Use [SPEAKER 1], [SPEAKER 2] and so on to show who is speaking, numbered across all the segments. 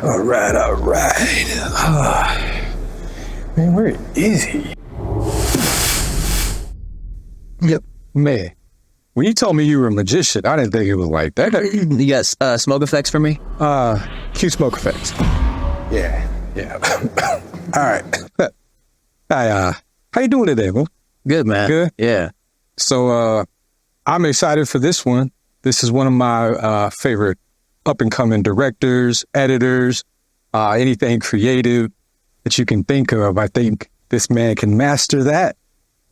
[SPEAKER 1] All right, all right. Man, where is he? Yep, man. When you told me you were a magician, I didn't think it was like that.
[SPEAKER 2] You got smoke effects for me?
[SPEAKER 1] Cue smoke effects. Yeah. All right. Hi, how you doing today, bro?
[SPEAKER 2] Good, man.
[SPEAKER 1] Good?
[SPEAKER 2] Yeah.
[SPEAKER 1] So, I'm excited for this one. This is one of my favorite up-and-coming directors, editors, anything creative that you can think of. I think this man can master that.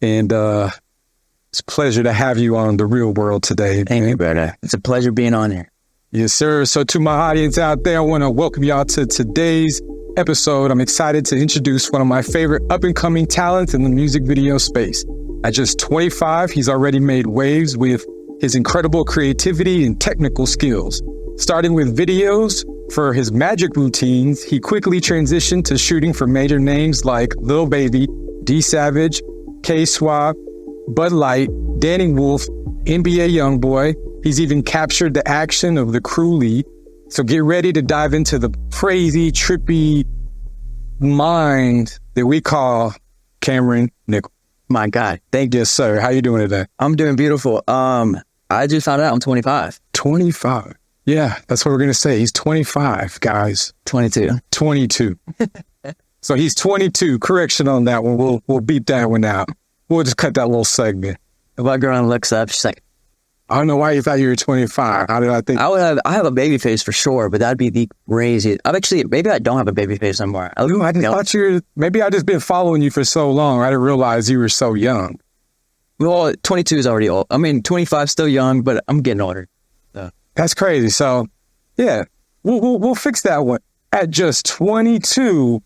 [SPEAKER 1] And it's a pleasure to have you on The Real World today.
[SPEAKER 2] Thank you, brother. It's a pleasure being on here.
[SPEAKER 1] Yes, sir. So to my audience out there, I want to welcome y'all to today's episode. I'm excited to introduce one of my favorite up-and-coming talents in the music video space. At just 25, he's already made waves with his incredible creativity and technical skills. Starting with videos for his magic routines, he quickly transitioned to shooting for major names like Lil Baby, D Savage, K-Swap, Bud Light, Danny Wolf, NBA Youngboy. He's even captured the action of the crew lead. So get ready to dive into the crazy, trippy mind that we call Cameron Nichols.
[SPEAKER 2] My God.
[SPEAKER 1] Thank you, sir. How you doing today?
[SPEAKER 2] I'm doing beautiful. I just found out I'm 25.
[SPEAKER 1] 25. Yeah, that's what we're going to say. He's 25, guys.
[SPEAKER 2] 22.
[SPEAKER 1] 22. So he's 22. Correction on that one. We'll beat that one out. We'll just cut that little segment.
[SPEAKER 2] If my girl looks up, she's like,
[SPEAKER 1] I don't know why you thought you were 25. How did I think?
[SPEAKER 2] I have a baby face for sure, but that'd be the craziest. Maybe I don't have a baby face anymore.
[SPEAKER 1] I just thought maybe I just been following you for so long. I didn't realize you were so young.
[SPEAKER 2] Well, 22 is already old. 25 still young, but I'm getting older. So.
[SPEAKER 1] That's crazy. So, yeah, we'll fix that one. At just 22,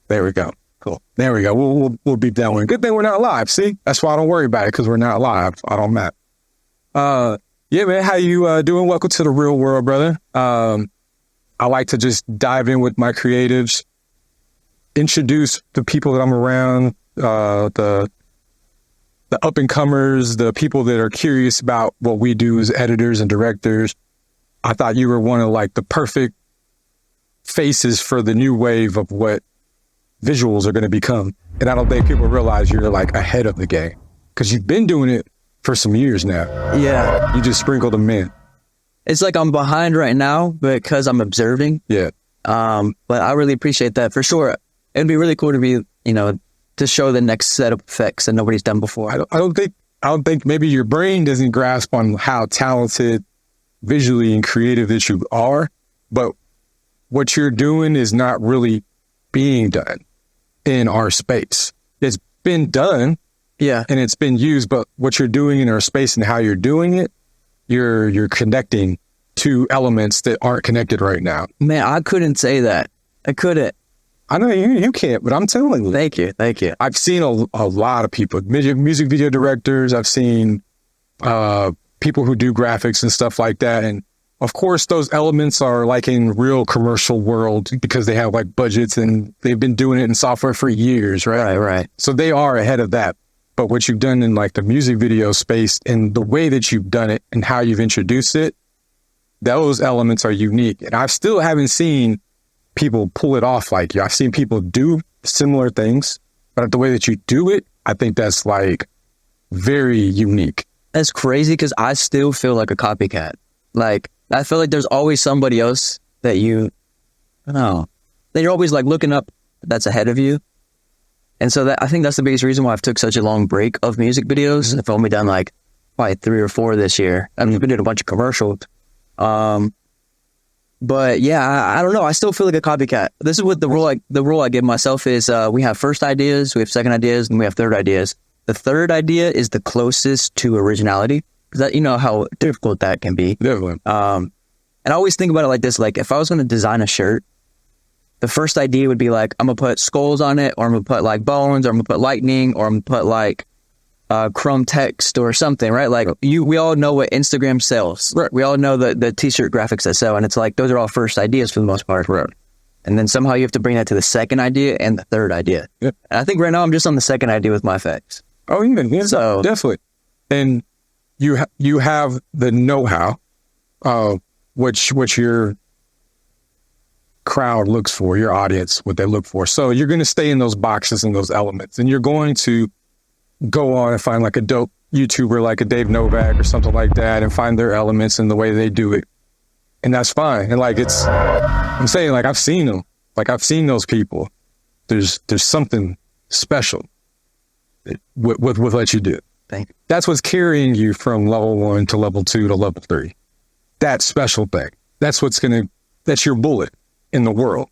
[SPEAKER 1] there we go. Cool. There we go. We'll beat that one. Good thing we're not live. See, that's why I don't worry about it because we're not live. I don't matter. Yeah, man. How you doing? Welcome to The Real World, brother. I like to just dive in with my creatives, introduce the people that I'm around, the up and comers, the people that are curious about what we do as editors and directors. I thought you were one of like the perfect faces for the new wave of what visuals are going to become. And I don't think people realize you're like ahead of the game because you've been doing it for some years now.
[SPEAKER 2] Yeah.
[SPEAKER 1] You just sprinkled them in.
[SPEAKER 2] It's like I'm behind right now because I'm observing.
[SPEAKER 1] Yeah.
[SPEAKER 2] But I really appreciate that for sure. It'd be really cool to be, to show the next set of effects that nobody's done before.
[SPEAKER 1] I don't think maybe your brain doesn't grasp on how talented visually and creative that you are, but what you're doing is not really being done in our space. It's been done.
[SPEAKER 2] Yeah.
[SPEAKER 1] And it's been used, but what you're doing in our space and how you're doing it, you're connecting two elements that aren't connected right now.
[SPEAKER 2] Man, I couldn't say that. I couldn't.
[SPEAKER 1] I know you can't, but I'm telling you.
[SPEAKER 2] Thank you.
[SPEAKER 1] I've seen a lot of people, music video directors. I've seen people who do graphics and stuff like that. And of course, those elements are like in real commercial world because they have like budgets and they've been doing it in software for years, right?
[SPEAKER 2] Right.
[SPEAKER 1] So they are ahead of that. But what you've done in like the music video space and the way that you've done it and how you've introduced it, those elements are unique. And I still haven't seen people pull it off like you. I've seen people do similar things, but the way that you do it, I think that's like very unique.
[SPEAKER 2] That's crazy because I still feel like a copycat. Like, I feel like there's always somebody else that that you're always like looking up that's ahead of you. And so I think that's the biggest reason why I've took such a long break of music videos. I've only done like probably 3 or 4 this year. I've been doing a bunch of commercials. But yeah, I don't know. I still feel like a copycat. This is what the rule I give myself is we have first ideas, we have second ideas, and we have third ideas. The third idea is the closest to originality. Because you know how difficult that can be.
[SPEAKER 1] Definitely.
[SPEAKER 2] And I always think about it like this. Like if I was going to design a shirt, the first idea would be like, I'm going to put skulls on it, or I'm going to put like bones, or I'm going to put lightning, or I'm going to put like chrome text or something, right? Like we all know what Instagram sells.
[SPEAKER 1] Right.
[SPEAKER 2] We all know the t-shirt graphics that sell. And it's like, those are all first ideas for the most part.
[SPEAKER 1] Right.
[SPEAKER 2] And then somehow you have to bring that to the second idea and the third idea.
[SPEAKER 1] Yeah.
[SPEAKER 2] And I think right now I'm just on the second idea with my effects.
[SPEAKER 1] Oh, yeah. So definitely. And you have the know-how, which you're crowd looks for, your audience, what they look for. So you're going to stay in those boxes and those elements, and you're going to go on and find like a dope YouTuber like a Dave Novak or something like that and find their elements and the way they do it. And that's fine. And like, I'm saying, like, I've seen them. Like, I've seen those people. There's something special with what you do.
[SPEAKER 2] Thank you.
[SPEAKER 1] That's what's carrying you from level 1 to level 2 to level 3. That special thing. That's that's your bullet in the world.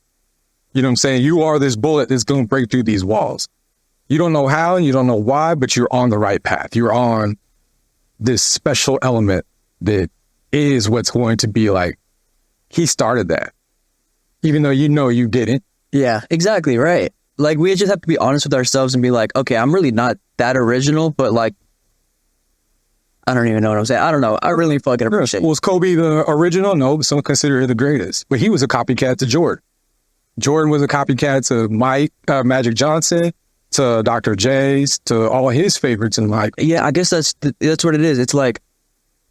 [SPEAKER 1] You know what I'm saying? You are this bullet that's going to break through these walls. You don't know how and you don't know why, but you're on the right path. You're on this special element that is what's going to be like, he started that. Even though you didn't.
[SPEAKER 2] Yeah, exactly right. Like, we just have to be honest with ourselves and be like, okay, I'm really not that original, but like, I don't even know what I'm saying. I don't know. I really fucking appreciate it.
[SPEAKER 1] Was Kobe the original? No, but some consider him the greatest. But he was a copycat to Jordan. Jordan was a copycat to Mike, Magic Johnson, to Dr. J's, to all his favorites in Mike.
[SPEAKER 2] Yeah, I guess that's what it is. It's like,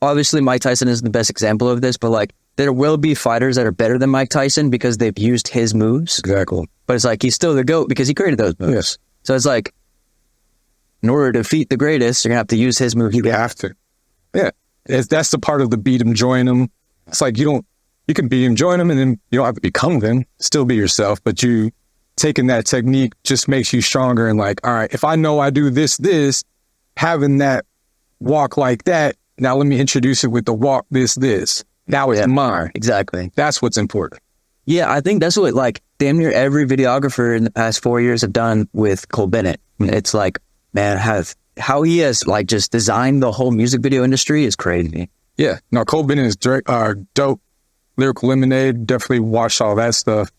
[SPEAKER 2] obviously Mike Tyson is the best example of this, but like, there will be fighters that are better than Mike Tyson because they've used his moves.
[SPEAKER 1] Exactly.
[SPEAKER 2] But it's like, he's still the GOAT because he created those moves.
[SPEAKER 1] Yes.
[SPEAKER 2] So it's like, in order to defeat the greatest, you're going to have to use his moves.
[SPEAKER 1] You have to. Yeah. That's the part of the beat him, join him. It's like, you can beat him, join him, and then you don't have to become them. Still be yourself. But you taking that technique just makes you stronger and like, all right, if I know I do this, having that walk like that, now let me introduce it with the walk this. Now it's mine.
[SPEAKER 2] Exactly.
[SPEAKER 1] That's what's important.
[SPEAKER 2] Yeah, I think that's what like damn near every videographer in the past 4 years have done with Cole Bennett. It's like, man, how he has like just designed the whole music video industry is crazy.
[SPEAKER 1] Yeah. No, Cole Bennett is dope. Lyrical Lemonade, definitely watched all that stuff.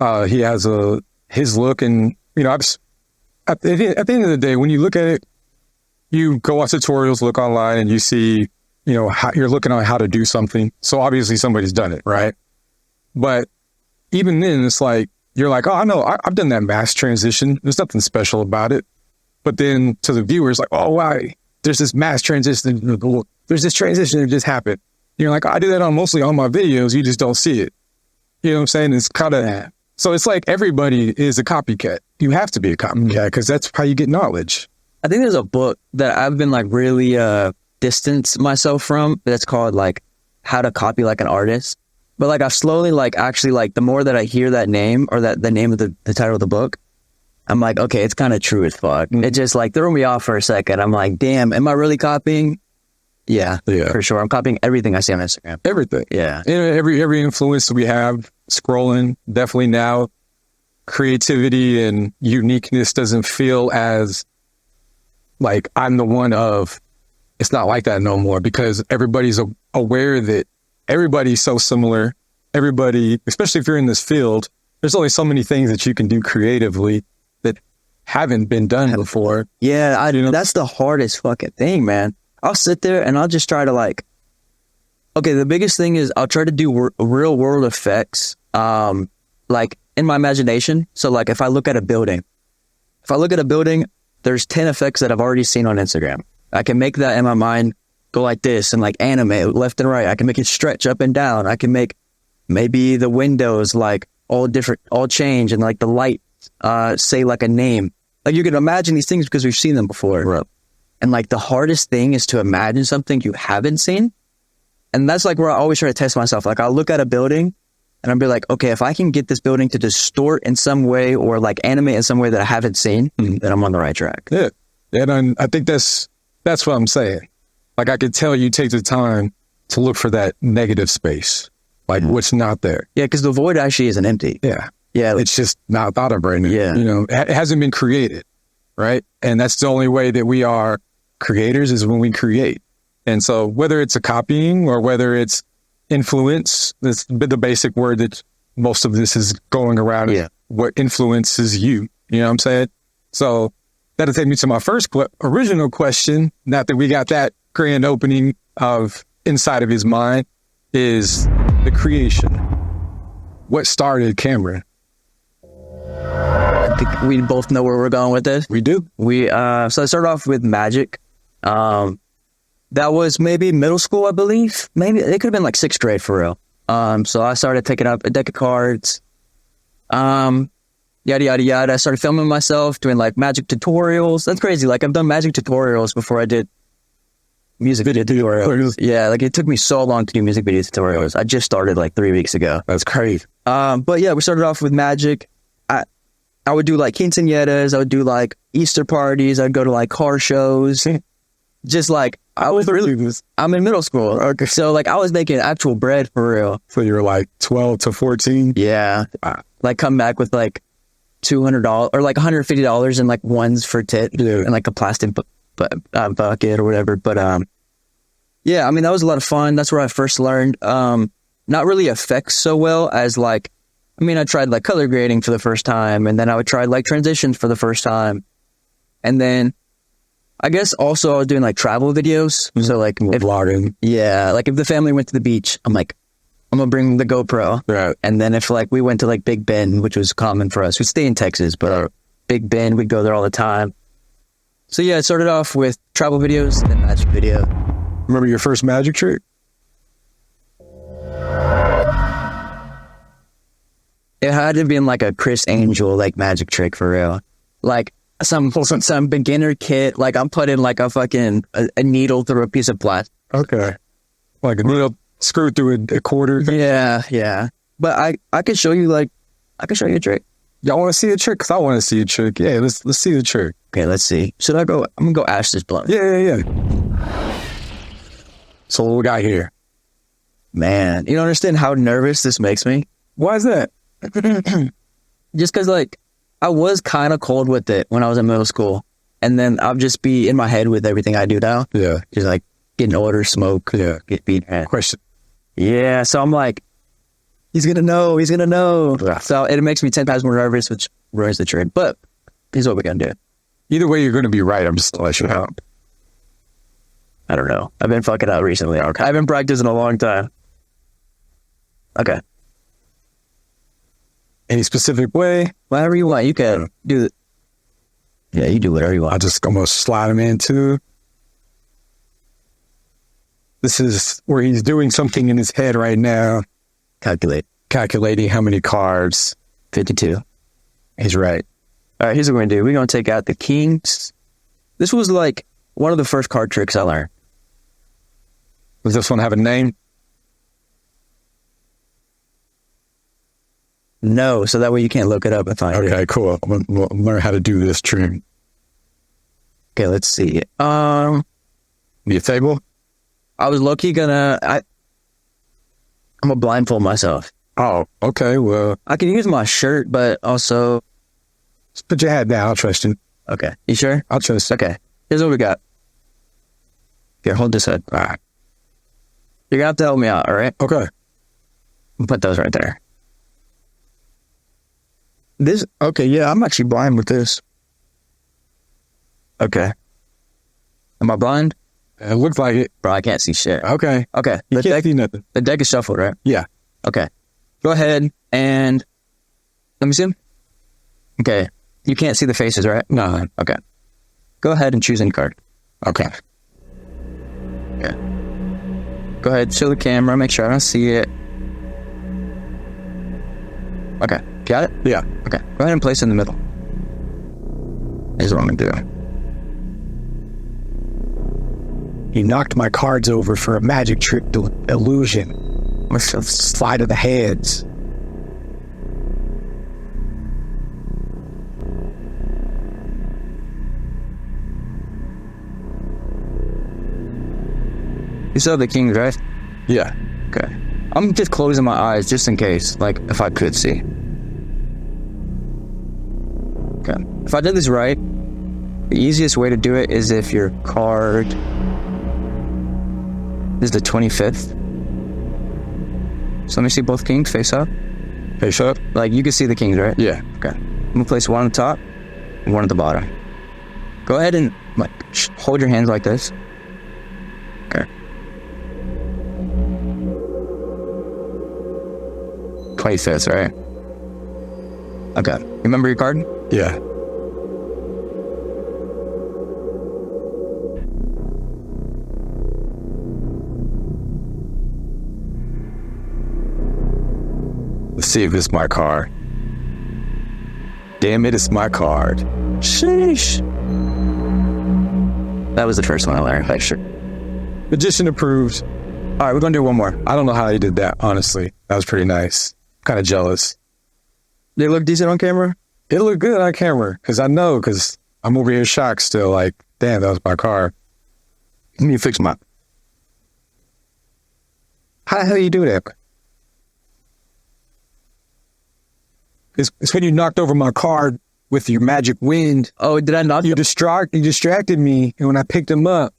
[SPEAKER 1] He has his look, and at the end of the day, when you look at it, you go watch tutorials, look online, and you see, how you're looking on how to do something. So obviously somebody's done it, right? But even then, it's like, you're like, oh, I know, I've done that mass transition. There's nothing special about it. But then to the viewers, like, oh, wow, there's this mass transition. There's this transition that just happened. You're like, I do that mostly on my videos. You just don't see it. You know what I'm saying? It's kind of, so it's like everybody is a copycat. You have to be a copycat because that's how you get knowledge.
[SPEAKER 2] I think there's a book that I've been like really distance myself from that's called like How to Copy Like an Artist. But like, I've slowly like actually like the more that I hear that name or that the name of the title of the book, I'm like, okay, it's kind of true as fuck. It just like threw me off for a second. I'm like, damn, am I really copying? Yeah, for sure. I'm copying everything I see on Instagram.
[SPEAKER 1] Everything.
[SPEAKER 2] Yeah.
[SPEAKER 1] And every influence that we have, scrolling, definitely now, creativity and uniqueness doesn't feel as like I'm the one of, it's not like that no more because everybody's aware that everybody's so similar. Everybody, especially if you're in this field, there's only so many things that you can do creatively that haven't been done before.
[SPEAKER 2] Yeah, that's the hardest fucking thing, man. I'll sit there and I'll just try to like, okay, the biggest thing is I'll try to do real world effects, like in my imagination. So like if I look at a building, there's 10 effects that I've already seen on Instagram. I can make that in my mind go like this and like animate left and right. I can make it stretch up and down. I can make maybe the windows like all change and like the light say like a name. Like you can imagine these things because we've seen them before.
[SPEAKER 1] Right.
[SPEAKER 2] And like the hardest thing is to imagine something you haven't seen. And that's like where I always try to test myself. Like I'll look at a building and I'll be like, okay, if I can get this building to distort in some way or like animate in some way that I haven't seen, then I'm on the right track.
[SPEAKER 1] Yeah. And I think that's what I'm saying. Like I could tell you take the time to look for that negative space, like what's not there.
[SPEAKER 2] Yeah, because the void actually isn't empty.
[SPEAKER 1] Yeah.
[SPEAKER 2] Yeah.
[SPEAKER 1] It's just not thought of right now.
[SPEAKER 2] Yeah.
[SPEAKER 1] It hasn't been created, right? And that's the only way that we are creators is when we create. And so whether it's a copying or whether it's influence, that's the basic word that most of this is going around.
[SPEAKER 2] Yeah.
[SPEAKER 1] What influences you? You know what I'm saying? So that'll take me to my first original question. Not that we got that grand opening of inside of his mind is the creation. What started Cameron?
[SPEAKER 2] I think we both know where we're going with this.
[SPEAKER 1] We do.
[SPEAKER 2] So I started off with Magic. That was maybe middle school, I believe. Maybe it could have been like 6th grade for real. So I started taking up a deck of cards, Yada, yada, yada. I started filming myself, doing like magic tutorials. That's crazy. Like I've done magic tutorials before I did music video tutorials. Yeah, like it took me so long to do music video tutorials. I just started like 3 weeks ago.
[SPEAKER 1] That's crazy.
[SPEAKER 2] But yeah, we started off with magic. I would do like quinceañeras. I would do like Easter parties. I'd go to like car shows. Just like I'm in middle school.
[SPEAKER 1] Okay.
[SPEAKER 2] So like I was making actual bread for real.
[SPEAKER 1] So you're like 12 to 14?
[SPEAKER 2] Yeah. Like come back with like $200 or like $150 in like ones for tit and like a plastic bucket or whatever. But yeah, I mean that was a lot of fun. That's where I first learned not really effects so well as like, I mean I tried like color grading for the first time, and then I would try like transitions for the first time, and then I guess also I was doing like travel videos. So like if
[SPEAKER 1] Vlogging.
[SPEAKER 2] Yeah, like if the family went to the beach, I'm like, I'm gonna bring the GoPro.
[SPEAKER 1] Right.
[SPEAKER 2] And then if like we went to like Big Bend, which was common for us, we'd stay in Texas, but Big Bend, we'd go there all the time. So yeah, it started off with travel videos, then magic video.
[SPEAKER 1] Remember your first magic trick?
[SPEAKER 2] It had to be in like a Chris Angel like magic trick for real. Like some beginner kit. Like I'm putting like a fucking a needle through a piece of plastic.
[SPEAKER 1] Okay. Like a needle screwed through a quarter.
[SPEAKER 2] Yeah. But I could show you like, I could show you a trick.
[SPEAKER 1] Y'all want to see a trick? Because I want to see a trick. Yeah, let's see the trick.
[SPEAKER 2] Okay, let's see. Should I go? I'm gonna go ash this blunt.
[SPEAKER 1] Yeah. So what we got here?
[SPEAKER 2] Man, you don't understand how nervous this makes me.
[SPEAKER 1] Why is that?
[SPEAKER 2] Just because like I was kind of cold with it when I was in middle school, and then I'll just be in my head with everything I do now.
[SPEAKER 1] Yeah.
[SPEAKER 2] Just like getting older, smoke,
[SPEAKER 1] Yeah.
[SPEAKER 2] get beat.
[SPEAKER 1] Question.
[SPEAKER 2] Yeah, so I'm like, he's gonna know.
[SPEAKER 1] Yeah.
[SPEAKER 2] So it makes me 10 times more nervous, which ruins the trick. But here's what we're gonna do.
[SPEAKER 1] Either way, you're going to be right. I'm just going to let you know.
[SPEAKER 2] I don't know. I've been fucking out recently. Okay. I've been practicing a long time. Okay.
[SPEAKER 1] Any specific way?
[SPEAKER 2] Whatever you want, you can do it. Yeah, you do whatever you want.
[SPEAKER 1] I'm going to slide him in too. This is where he's doing something in his head right now. Calculating how many cards.
[SPEAKER 2] 52.
[SPEAKER 1] He's right.
[SPEAKER 2] All right, here's what we're going to do. We're going to take out the kings. This was like one of the first card tricks I learned.
[SPEAKER 1] Does this one have a name?
[SPEAKER 2] No, so that way you can't look it up and find it.
[SPEAKER 1] Okay, cool. I'm going to learn how to do this trick.
[SPEAKER 2] Okay, let's see.
[SPEAKER 1] Need a table?
[SPEAKER 2] I was low-key I'm going to blindfold myself.
[SPEAKER 1] Oh, okay. Well,
[SPEAKER 2] I can use my shirt, but also...
[SPEAKER 1] just put your hat down. I'll trust you.
[SPEAKER 2] Okay, you sure?
[SPEAKER 1] I'll trust you.
[SPEAKER 2] Okay, here's what we got. Here, hold this head.
[SPEAKER 1] All right.
[SPEAKER 2] You're going to have to help me out, all right?
[SPEAKER 1] Okay.
[SPEAKER 2] Put those right there.
[SPEAKER 1] Okay, yeah, I'm actually blind with this.
[SPEAKER 2] Okay. Am I blind?
[SPEAKER 1] It looks like it.
[SPEAKER 2] Bro, I can't see shit.
[SPEAKER 1] Okay.
[SPEAKER 2] Okay.
[SPEAKER 1] You can't see nothing.
[SPEAKER 2] The deck is shuffled, right?
[SPEAKER 1] Yeah.
[SPEAKER 2] Okay. Go ahead and let me see. Okay. You can't see the faces, right?
[SPEAKER 1] No.
[SPEAKER 2] Okay. Go ahead and choose any card.
[SPEAKER 1] Okay.
[SPEAKER 2] Okay. Go ahead, show the camera, make sure I don't see it. Okay. Got it?
[SPEAKER 1] Yeah.
[SPEAKER 2] Okay. Go ahead and place it in the middle. Here's what I'm gonna do.
[SPEAKER 1] He knocked my cards over for a magic trick to illusion. With a slide of the hands.
[SPEAKER 2] You still have the kings, right?
[SPEAKER 1] Yeah.
[SPEAKER 2] Okay. I'm just closing my eyes just in case, like if I could see. Okay. If I did this right, the easiest way to do it is if your card is the 25th. So let me see both kings face up.
[SPEAKER 1] Face up?
[SPEAKER 2] Like you can see the kings, right?
[SPEAKER 1] Yeah.
[SPEAKER 2] Okay. I'm gonna place one on the top and one at the bottom. Go ahead and like hold your hands like this. Okay. 25th, right? Okay. Remember your card?
[SPEAKER 1] Yeah. Let's see if it's my card. Damn it, it's my card. Sheesh.
[SPEAKER 2] That was the first one I learned, like, sure.
[SPEAKER 1] Magician approved.
[SPEAKER 2] All right, we're going to do one more.
[SPEAKER 1] I don't know how he did that, honestly. That was pretty nice. Kind of jealous.
[SPEAKER 2] They look decent on camera?
[SPEAKER 1] It looked good on camera, because I'm over here shocked still, like, damn, that was my card. Let me fix my... How the hell you do that? It's when you knocked over my card with your magic wind.
[SPEAKER 2] Oh, did I knock
[SPEAKER 1] You distracted me, and when I picked him up...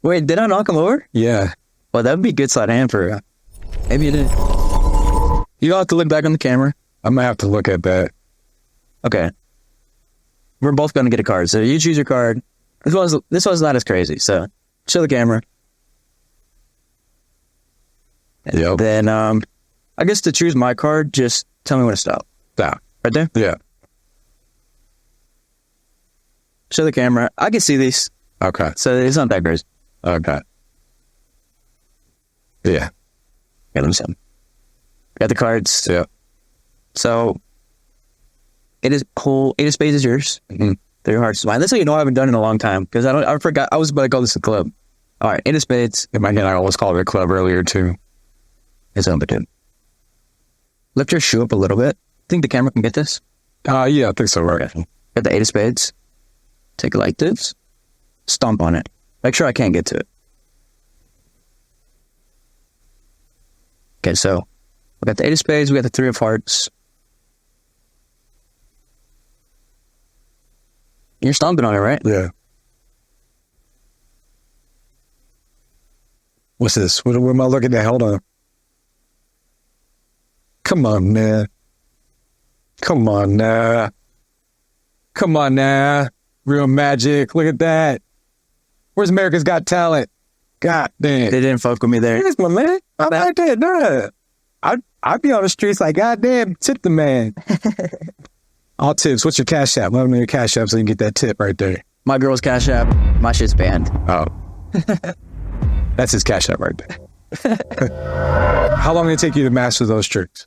[SPEAKER 2] Wait, did I knock him over?
[SPEAKER 1] Yeah.
[SPEAKER 2] Well, that would be a good sleight of hand for maybe you did. You don't have to look back on the camera.
[SPEAKER 1] I might have to look at that.
[SPEAKER 2] Okay. We're both going to get a card. So you choose your card. This one's not as crazy. So show the camera.
[SPEAKER 1] Yep.
[SPEAKER 2] Then, I guess to choose my card, just tell me when to stop.
[SPEAKER 1] Stop.
[SPEAKER 2] Right there?
[SPEAKER 1] Yeah.
[SPEAKER 2] Show the camera. I can see these.
[SPEAKER 1] Okay.
[SPEAKER 2] So it's not that crazy.
[SPEAKER 1] Okay. Yeah.
[SPEAKER 2] Got them some. Got the cards.
[SPEAKER 1] Yeah.
[SPEAKER 2] So it is cool. 8 of spades is yours.
[SPEAKER 1] Mm-hmm.
[SPEAKER 2] 3 of hearts is mine. That's how you know I haven't done it in a long time because I forgot. I was about to call this a club. All right, 8 of spades.
[SPEAKER 1] In my head, I almost called it a club earlier too.
[SPEAKER 2] It's number 2. Lift your shoe up a little bit. Think the camera can get this?
[SPEAKER 1] Yeah, I think so. Right.
[SPEAKER 2] Okay. Got the 8 of spades. Take it like this. Stomp on it. Make sure I can't get to it. Okay, so we got the 8 of spades. We got the 3 of hearts. You're stomping on it, right?
[SPEAKER 1] Yeah. What's this? What am I looking at? Hold on. Come on, man. Come on now. Come on now. Real magic. Look at that. Where's America's Got Talent? God damn.
[SPEAKER 2] They didn't fuck with me there.
[SPEAKER 1] Here's my man. I'm like that. Nah. I'd be on the streets like, God damn, tip the man. All tips. What's your cash app? Let me know your cash app so you can get that tip right there.
[SPEAKER 2] My girl's cash app. My shit's banned.
[SPEAKER 1] Oh. That's his cash app right there. How long did it take you to master those tricks?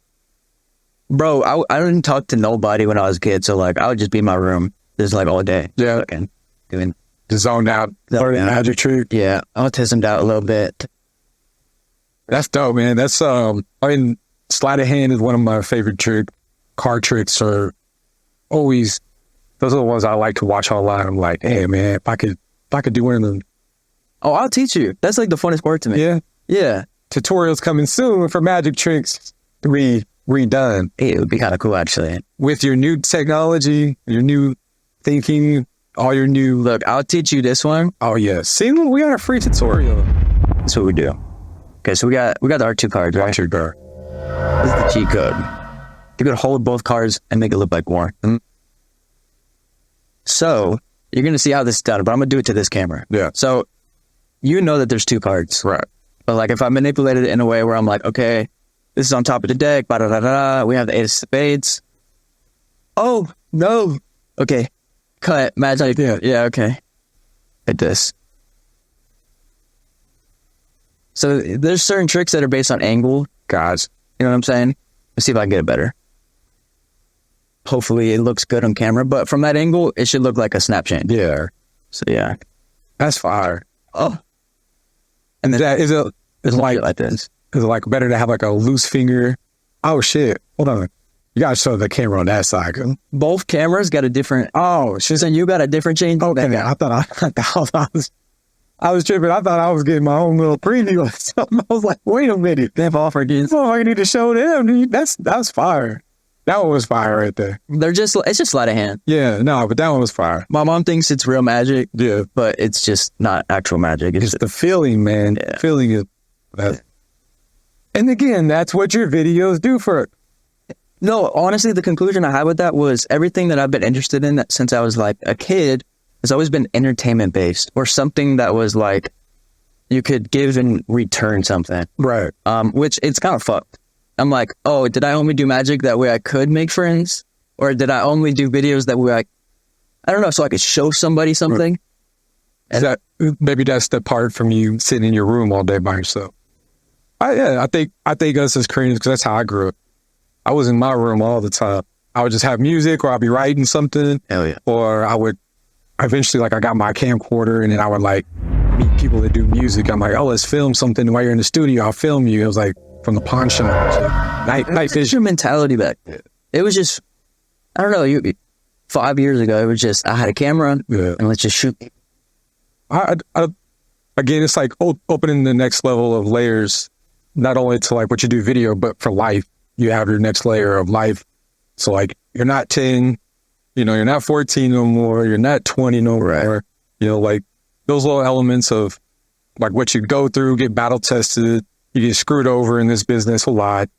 [SPEAKER 2] Bro, I didn't talk to nobody when I was a kid, so like I would just be in my room just like all day.
[SPEAKER 1] Yeah.
[SPEAKER 2] Fucking doing
[SPEAKER 1] The zoned out, learning
[SPEAKER 2] out.
[SPEAKER 1] magic trick.
[SPEAKER 2] yeah, autismed out a little bit.
[SPEAKER 1] That's dope, man. That's sleight of hand is one of my favorite card tricks are always those are the ones I like to watch online. I'm like, hey man, if I could do one of them.
[SPEAKER 2] Oh, I'll teach you. That's like the funnest part to me.
[SPEAKER 1] Yeah.
[SPEAKER 2] Yeah.
[SPEAKER 1] Tutorials coming soon for magic tricks to be redone.
[SPEAKER 2] It would be kind of cool actually.
[SPEAKER 1] With your new technology, your new thinking, all your new
[SPEAKER 2] Look, I'll teach you this one.
[SPEAKER 1] oh yeah. See, we got a free tutorial.
[SPEAKER 2] That's what we do. Okay, so we got our 2 cards, right?
[SPEAKER 1] Watch your girl.
[SPEAKER 2] This is the cheat code. You're gonna hold both cards and make it look like war.
[SPEAKER 1] Mhm.
[SPEAKER 2] So you're gonna see how this is done, but I'm gonna do it to this camera.
[SPEAKER 1] Yeah.
[SPEAKER 2] So you know that there's 2 cards.
[SPEAKER 1] Right.
[SPEAKER 2] But like if I manipulate it in a way where I'm like, okay, this is on top of the deck, ba-da-da-da, we have the 8 of spades. Oh, no. Okay. Cut. Magic. Yeah, okay. Like this. So there's certain tricks that are based on angle.
[SPEAKER 1] Guys.
[SPEAKER 2] You know what I'm saying? Let's see if I can get it better. Hopefully it looks good on camera, but from that angle, it should look like a snap chain.
[SPEAKER 1] Yeah.
[SPEAKER 2] So yeah.
[SPEAKER 1] That's fire.
[SPEAKER 2] Oh.
[SPEAKER 1] And that is
[SPEAKER 2] It's
[SPEAKER 1] like
[SPEAKER 2] like this.
[SPEAKER 1] is it like better to have like a loose finger? Oh shit. Hold on. You gotta show the camera on that side.
[SPEAKER 2] Both cameras got a different.
[SPEAKER 1] Oh shit.
[SPEAKER 2] So you got a different chain.
[SPEAKER 1] Okay.
[SPEAKER 2] That-
[SPEAKER 1] I thought I was tripping. I thought I was getting my own little preview or something. I was like, wait a minute.
[SPEAKER 2] They have offered these.
[SPEAKER 1] Oh, I need to show them. Dude. That's fire. That one was fire right there.
[SPEAKER 2] It's just sleight of hand.
[SPEAKER 1] Yeah, no, but that one was fire.
[SPEAKER 2] My mom thinks it's real magic,
[SPEAKER 1] Yeah.
[SPEAKER 2] but it's just not actual magic.
[SPEAKER 1] It's the feeling, man.
[SPEAKER 2] Yeah.
[SPEAKER 1] Feeling is that. And again, that's what your videos do for it.
[SPEAKER 2] No, honestly, the conclusion I had with that was everything that I've been interested in since I was like a kid has always been entertainment based or something that was like you could give and return something.
[SPEAKER 1] Right.
[SPEAKER 2] Which it's kind of fucked. I'm like, oh, did I only do magic that way I could make friends? Or did I only do videos that way I don't know, so I could show somebody something?
[SPEAKER 1] Is that maybe that's the part from you sitting in your room all day by yourself? I think us as creators, because that's how I grew up. I was in my room all the time. I would just have music, or I'd be writing something.
[SPEAKER 2] Hell yeah.
[SPEAKER 1] Or I would eventually, like, I got my camcorder, and then I would like meet people that do music. I'm like, oh, let's film something while you're in the studio. I'll film you. It was like from the pawn shop. Night
[SPEAKER 2] What's
[SPEAKER 1] vision.
[SPEAKER 2] your mentality back then? It was just, I don't know, 5 years ago, it was just, I had a camera
[SPEAKER 1] Yeah.
[SPEAKER 2] and let's just shoot.
[SPEAKER 1] Again, it's like opening the next level of layers, not only to like what you do video, but for life. You have your next layer of life. So like, you're not 10, you're not 14 no more. You're not 20 no more. Like those little elements of like what you go through, get battle tested, you get screwed over in this business a lot.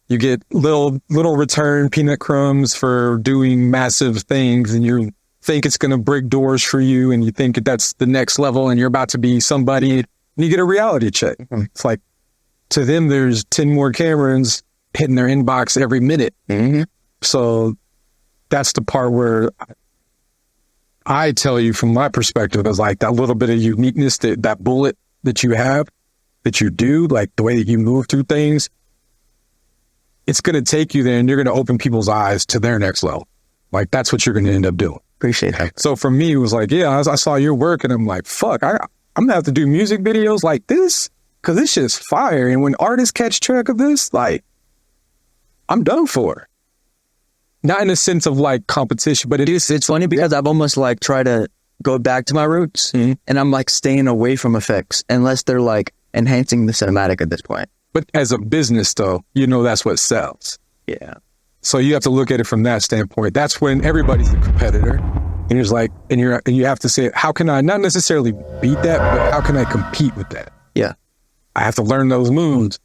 [SPEAKER 1] You get little return peanut crumbs for doing massive things, and you think it's going to break doors for you, and you think that's the next level and you're about to be somebody, and you get a reality check. It's like, to them, there's 10 more Camerons hitting their inbox every minute.
[SPEAKER 2] Mm-hmm.
[SPEAKER 1] So that's the part where I tell you from my perspective is like that little bit of uniqueness, that bullet that you have, that you do, like the way that you move through things, it's going to take you there, and you're going to open people's eyes to their next level. Like that's what you're going to end up doing.
[SPEAKER 2] Appreciate it.
[SPEAKER 1] So for me, it was like, yeah, I saw your work, and I'm like, fuck, I'm going to have to do music videos like this, because this shit's fire. And when artists catch track of this, like, I'm done for. Not in a sense of like competition, but
[SPEAKER 2] It's funny because I've almost like tried to go back to my roots, and I'm like staying away from effects unless they're like enhancing the cinematic at this point.
[SPEAKER 1] But as a business though, that's what sells.
[SPEAKER 2] Yeah.
[SPEAKER 1] So you have to look at it from that standpoint. That's when everybody's a competitor. And it's like, and you have to say, how can I not necessarily beat that, but how can I compete with that?
[SPEAKER 2] Yeah.
[SPEAKER 1] I have to learn those moves.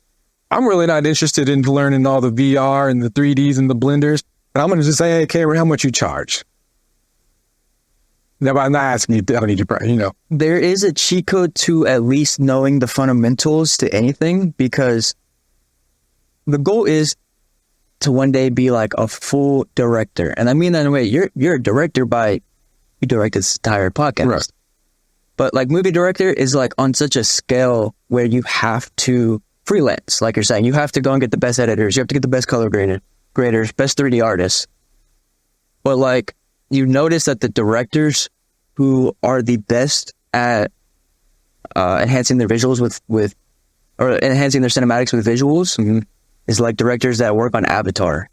[SPEAKER 1] I'm really not interested in learning all the VR and the 3Ds and the blenders. And I'm going to just say, hey, Cameron, how much you charge? No, I'm not asking you, I don't need your price,
[SPEAKER 2] There is a cheat code to at least knowing the fundamentals to anything, because the goal is to one day be like a full director. And I mean that in a way, you're a director you directed this entire podcast.
[SPEAKER 1] Right.
[SPEAKER 2] But like movie director is like on such a scale where you have to freelance. Like you're saying, you have to go and get the best editors. You have to get the best color graders, best 3D artists. But like you notice that the directors who are the best at enhancing their visuals with or enhancing their cinematics with visuals is like directors that work on Avatar.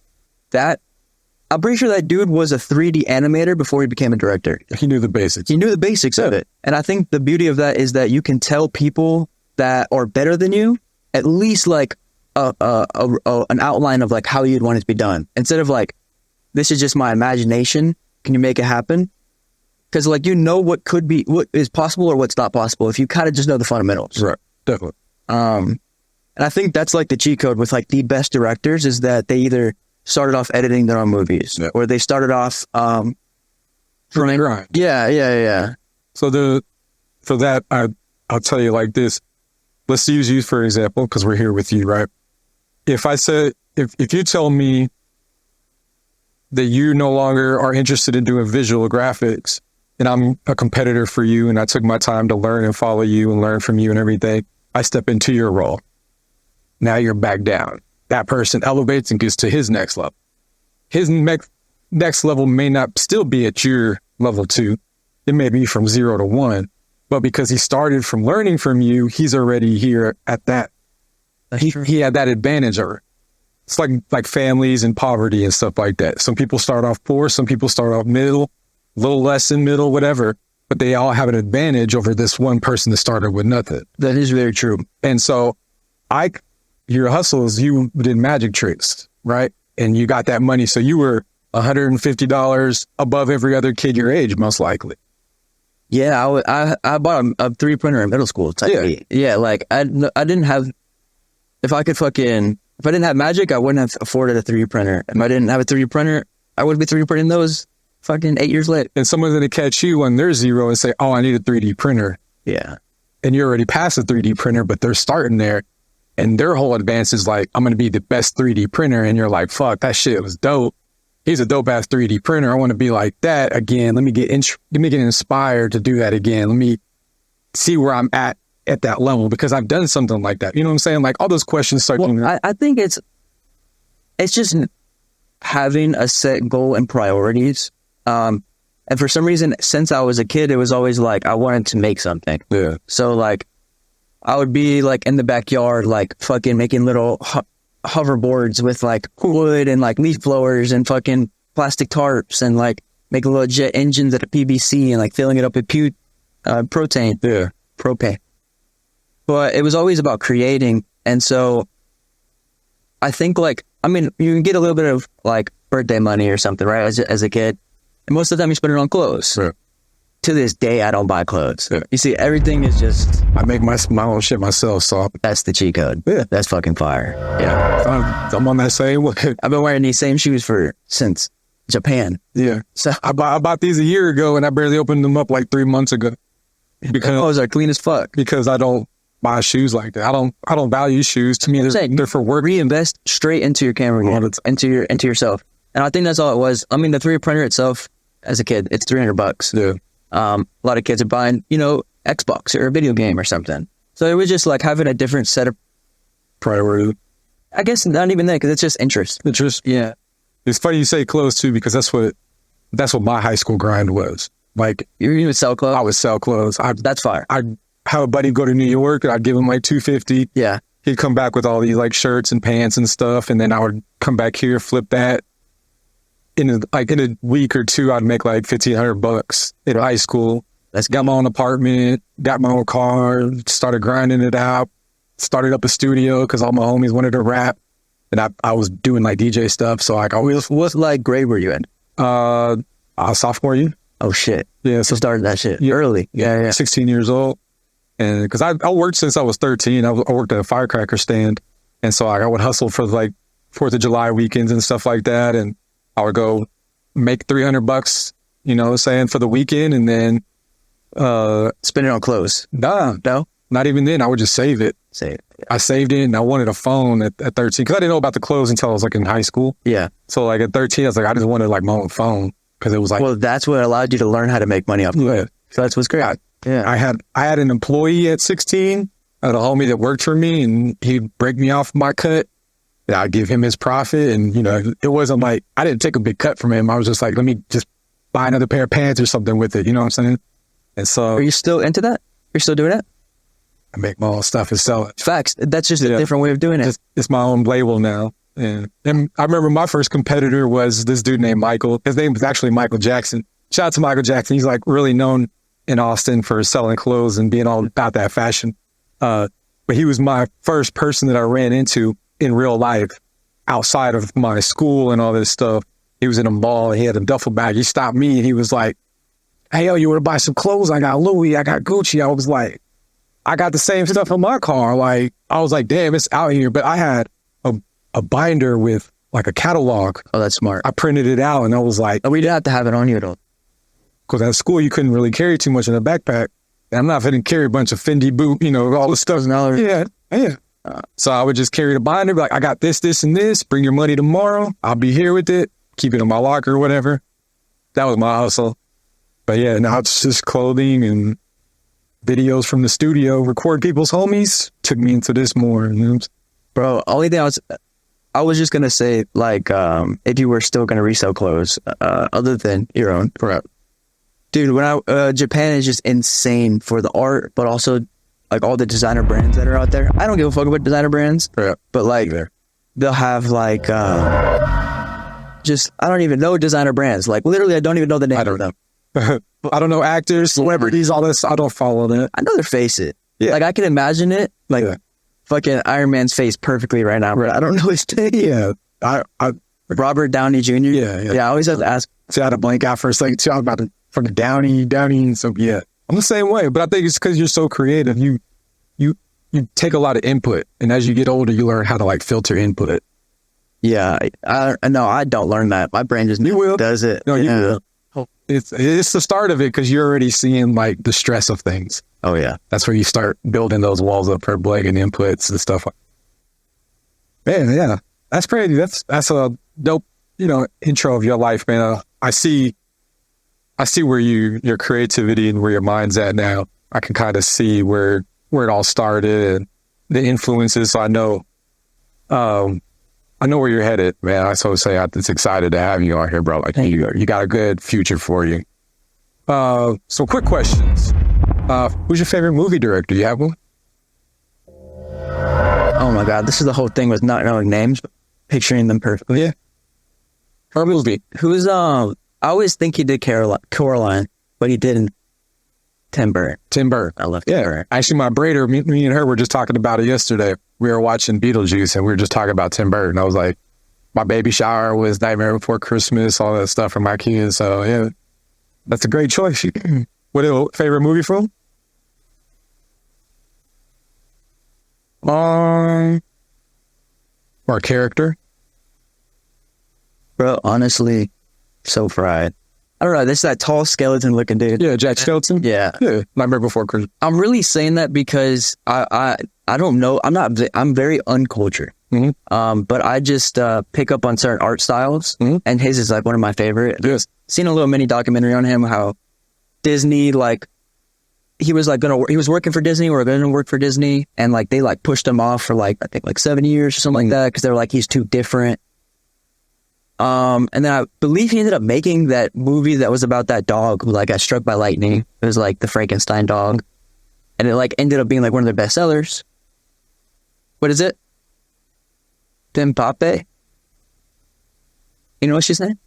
[SPEAKER 2] I'm pretty sure that dude was a 3D animator before he became a director.
[SPEAKER 1] He knew the basics.
[SPEAKER 2] He knew the basics of it. And I think the beauty of that is that you can tell people that are better than you at least like an outline of like how you'd want it to be done. Instead of like, this is just my imagination. Can you make it happen? Because like what is possible or what's not possible if you kind of just know the fundamentals.
[SPEAKER 1] Right. Definitely.
[SPEAKER 2] And I think that's like the cheat code with like the best directors is that they either started off editing their own movies or they started off
[SPEAKER 1] from grind.
[SPEAKER 2] Yeah.
[SPEAKER 1] So for that, I'll tell you like this. Let's use you for example, because we're here with you, right? If I said, if you tell me that you no longer are interested in doing visual graphics, and I'm a competitor for you, and I took my time to learn and follow you and learn from you and everything, I step into your role. Now you're back down. That person elevates and gets to his next level. His next level may not still be at your level 2. It may be from 0 to 1, but because he started from learning from you, he's already here at that. He had that advantage over. It's like families and poverty and stuff like that. Some people start off poor, some people start off middle, a little less than middle, whatever, but they all have an advantage over this one person that started with nothing.
[SPEAKER 2] That is very true.
[SPEAKER 1] And so your hustles, you did magic tricks, right? And you got that money. So you were $150 above every other kid your age, most likely.
[SPEAKER 2] Yeah, I bought a 3D printer in middle school. Yeah, like I didn't have, if I didn't have magic, I wouldn't have afforded a 3D printer. If I didn't have a 3D printer, I would be 3D printing those fucking 8 years later.
[SPEAKER 1] And someone's going to catch you when they're 0 and say, oh, I need a 3D printer.
[SPEAKER 2] Yeah.
[SPEAKER 1] And you're already past a 3D printer, but they're starting there. And their whole advance is like, I'm going to be the best 3D printer. And you're like, fuck, that shit was dope. He's a dope ass 3D printer. I want to be like that again. Let me get inspired to do that again. Let me see where I'm at that level because I've done something like that. You know what I'm saying? Like all those questions start.
[SPEAKER 2] Well, I think it's just having a set goal and priorities. And for some reason, since I was a kid, it was always like I wanted to make something.
[SPEAKER 1] Yeah.
[SPEAKER 2] So like I would be like in the backyard, like fucking making little hoverboards with like wood and like leaf blowers and fucking plastic tarps and like making little jet engines at a PVC and like filling it up with propane.
[SPEAKER 1] Yeah.
[SPEAKER 2] Propane. But it was always about creating. And so I think like, I mean, you can get a little bit of like birthday money or something, right? As a kid. And most of the time you spend it on clothes.
[SPEAKER 1] Yeah.
[SPEAKER 2] To this day, I don't buy clothes.
[SPEAKER 1] Yeah.
[SPEAKER 2] You see, everything is just...
[SPEAKER 1] I make my own shit myself, so...
[SPEAKER 2] That's the cheat code.
[SPEAKER 1] Yeah.
[SPEAKER 2] That's fucking fire. Yeah.
[SPEAKER 1] I'm on that same way.
[SPEAKER 2] I've been wearing these same shoes since Japan.
[SPEAKER 1] Yeah.
[SPEAKER 2] So
[SPEAKER 1] I bought these a year ago, and I barely opened them up like 3 months ago. Because
[SPEAKER 2] those are clean as fuck.
[SPEAKER 1] Because I don't buy shoes like that. I don't value shoes. To me, they're for work.
[SPEAKER 2] Reinvest straight into your camera gear, into yourself. And I think that's all it was. I mean, the 3D printer itself, as a kid, it's $300.
[SPEAKER 1] Yeah.
[SPEAKER 2] A lot of kids are buying, Xbox or a video game or something. So it was just like having a different set of
[SPEAKER 1] priority.
[SPEAKER 2] I guess not even that, because it's just interest. Yeah.
[SPEAKER 1] It's funny you say clothes too, because that's what my high school grind was. Like,
[SPEAKER 2] you would sell clothes?
[SPEAKER 1] I would sell clothes.
[SPEAKER 2] That's fire.
[SPEAKER 1] I'd have a buddy go to New York, and I'd give him like $250.
[SPEAKER 2] Yeah.
[SPEAKER 1] He'd come back with all these like shirts and pants and stuff, and then I would come back here, flip that. In a week or two, I'd make like $1,500 in high school. Got my own apartment, got my own car, started grinding it out, started up a studio because all my homies wanted to rap, and I was doing like DJ stuff. So like,
[SPEAKER 2] what like grade were you in?
[SPEAKER 1] Sophomore year.
[SPEAKER 2] Oh shit!
[SPEAKER 1] Yeah,
[SPEAKER 2] so started that shit early. Yeah.
[SPEAKER 1] 16 years old, and because I worked since I was 13. I worked at a firecracker stand, and so I would hustle for like 4th of July weekends and stuff like that, and I would go make $300, saying for the weekend, and then
[SPEAKER 2] spend it on clothes.
[SPEAKER 1] No, not even then. I would just save it.
[SPEAKER 2] Yeah.
[SPEAKER 1] I saved it, and I wanted a phone at 13 because I didn't know about the clothes until I was like in high school.
[SPEAKER 2] Yeah.
[SPEAKER 1] So like at 13, I was like, I just wanted like my own phone because it was like,
[SPEAKER 2] well, that's what allowed you to learn how to make money off.
[SPEAKER 1] Yeah.
[SPEAKER 2] So that's what's great.
[SPEAKER 1] I had an employee at 16. I had a homie that worked for me, and he'd break me off my cut. And I'd give him his profit, and it wasn't like I didn't take a big cut from him. I was just like, let me just buy another pair of pants or something with it. You know what I'm saying? And so,
[SPEAKER 2] are you still into that? You're still doing it?
[SPEAKER 1] I make my own stuff and sell it.
[SPEAKER 2] Facts. That's just a different way of doing it.
[SPEAKER 1] It's my own label now. And I remember my first competitor was this dude named Michael. His name was actually Michael Jackson. Shout out to Michael Jackson. He's like really known in Austin for selling clothes and being all about that fashion. But he was my first person that I ran into in real life outside of my school and all this stuff. He was in a mall and he had a duffel bag. He stopped me and he was like, hey, yo, you want to buy some clothes? I got Louis, I got Gucci. I was like, I got the same stuff in my car. Like, I was like, damn, it's out here. But I had a binder with like a catalog.
[SPEAKER 2] Oh, that's smart.
[SPEAKER 1] I printed it out and I was like,
[SPEAKER 2] we didn't have to have it on you though.
[SPEAKER 1] Because at school, you couldn't really carry too much in a backpack. And I'm not going to carry a bunch of Fendi boot, all this stuff. Yeah. So I would just carry the binder, be like, I got this, this, and this. Bring your money tomorrow. I'll be here with it. Keep it in my locker or whatever. That was my hustle. But yeah, now it's just clothing and videos from the studio. Record people's homies. Took me into this more.
[SPEAKER 2] Bro, only thing I was just going to say, like, if you were still going to resell clothes, other than your own.
[SPEAKER 1] Right.
[SPEAKER 2] Dude, Japan is just insane for the art, but also like all the designer brands that are out there. I don't give a fuck about designer brands, but like they'll have like I don't even know designer brands. Like literally, I don't even know the name of them.
[SPEAKER 1] I don't know actors, celebrities, all this. I don't follow that.
[SPEAKER 2] I know their face.
[SPEAKER 1] Yeah.
[SPEAKER 2] Like I can imagine it, like fucking Iron Man's face perfectly right now. But I don't know his name.
[SPEAKER 1] Yeah, I
[SPEAKER 2] Robert Downey Jr. Yeah. I always have to ask.
[SPEAKER 1] See, I had to blank out for a second too. I was about to fucking Downey. So yeah, I'm the same way. But I think it's because you're so creative. You take a lot of input, and as you get older, you learn how to like filter input.
[SPEAKER 2] Yeah, I don't learn that. My brain just does it.
[SPEAKER 1] No, you will. It's the start of it because you're already seeing like the stress of things.
[SPEAKER 2] Oh yeah,
[SPEAKER 1] that's where you start building those walls up for blank and inputs and stuff. Man, yeah, that's crazy. That's a dope, intro of your life, man. I see where your creativity and where your mind's at now. I can kind of see where it all started and the influences. So I know, I know where you're headed, man. I so say I'm just excited to have you on here, bro. Like you got a good future for you. So quick questions. Who's your favorite movie director? You have one?
[SPEAKER 2] Oh my God, this is the whole thing with not knowing names, but picturing them perfectly.
[SPEAKER 1] Yeah. Her movie.
[SPEAKER 2] Who's I always think he did Coraline, but he didn't. Tim Burton.
[SPEAKER 1] Tim Burton.
[SPEAKER 2] I love Tim Burton.
[SPEAKER 1] Actually, my braider, me and her were just talking about it yesterday. We were watching Beetlejuice and we were just talking about Tim Burton. I was like, my baby shower was Nightmare Before Christmas, all that stuff for my kids. So yeah, that's a great choice. What is your favorite movie from? Or a character?
[SPEAKER 2] Bro, honestly, so fried. I don't know. This is that tall skeleton looking dude.
[SPEAKER 1] Yeah, Jack Skeleton.
[SPEAKER 2] Yeah.
[SPEAKER 1] Nightmare Before Christmas.
[SPEAKER 2] I'm really saying that because I don't know. I'm very uncultured.
[SPEAKER 1] Mm-hmm.
[SPEAKER 2] But I just pick up on certain art styles, and his is like one of my favorite.
[SPEAKER 1] Yes.
[SPEAKER 2] Seen a little mini documentary on him, how Disney, like, he was like he was working for Disney or going to work for Disney, and like they like pushed him off for like, I think like 7 years or something like that, because they were like, he's too different. And then I believe he ended up making that movie that was about that dog who like got struck by lightning. It was like the Frankenstein dog, and it like ended up being like one of their best sellers. What is it? Tim Pape? You know what she's saying?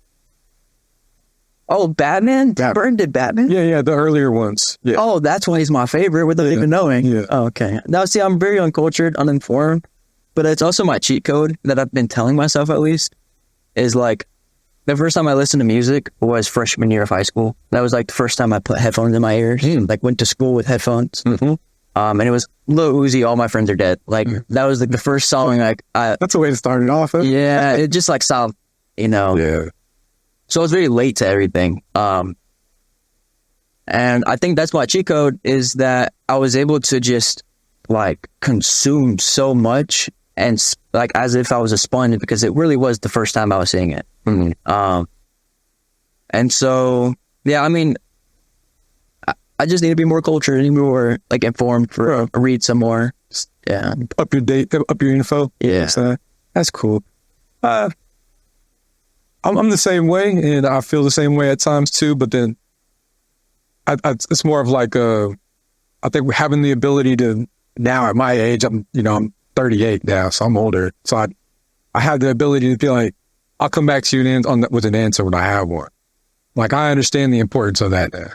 [SPEAKER 2] Oh, Batman? Burton did Batman?
[SPEAKER 1] Yeah, the earlier ones. Yeah.
[SPEAKER 2] Oh, that's why he's my favorite without even knowing.
[SPEAKER 1] Yeah.
[SPEAKER 2] Oh, okay. Now, see, I'm very uncultured, uninformed, but it's also my cheat code that I've been telling myself at least, is like, the first time I listened to music was freshman year of high school. That was like the first time I put headphones in my ears, like went to school with headphones.
[SPEAKER 1] Mm-hmm.
[SPEAKER 2] And it was Lil Uzi, All My Friends Are Dead. Like, that was like the first song, like,
[SPEAKER 1] that's the way to start it off. Huh?
[SPEAKER 2] Yeah, it just like sound, you know.
[SPEAKER 1] Yeah.
[SPEAKER 2] So I was very late to everything. And I think that's my cheat code, is that I was able to just like consume so much and like as if I was a sponge, because it really was the first time I was seeing it.
[SPEAKER 1] Mm-hmm.
[SPEAKER 2] And so, yeah, I mean, I just need to be more cultured, need more like informed for read some more. Yeah.
[SPEAKER 1] Up your info.
[SPEAKER 2] Yeah.
[SPEAKER 1] So that's cool. I'm the same way, and I feel the same way at times too. But then, it's more of like I think having the ability to now at my age, I'm 38 now, so I'm older. So I have the ability to be like, I'll come back to you with an answer when I have one. Like, I understand the importance of that now,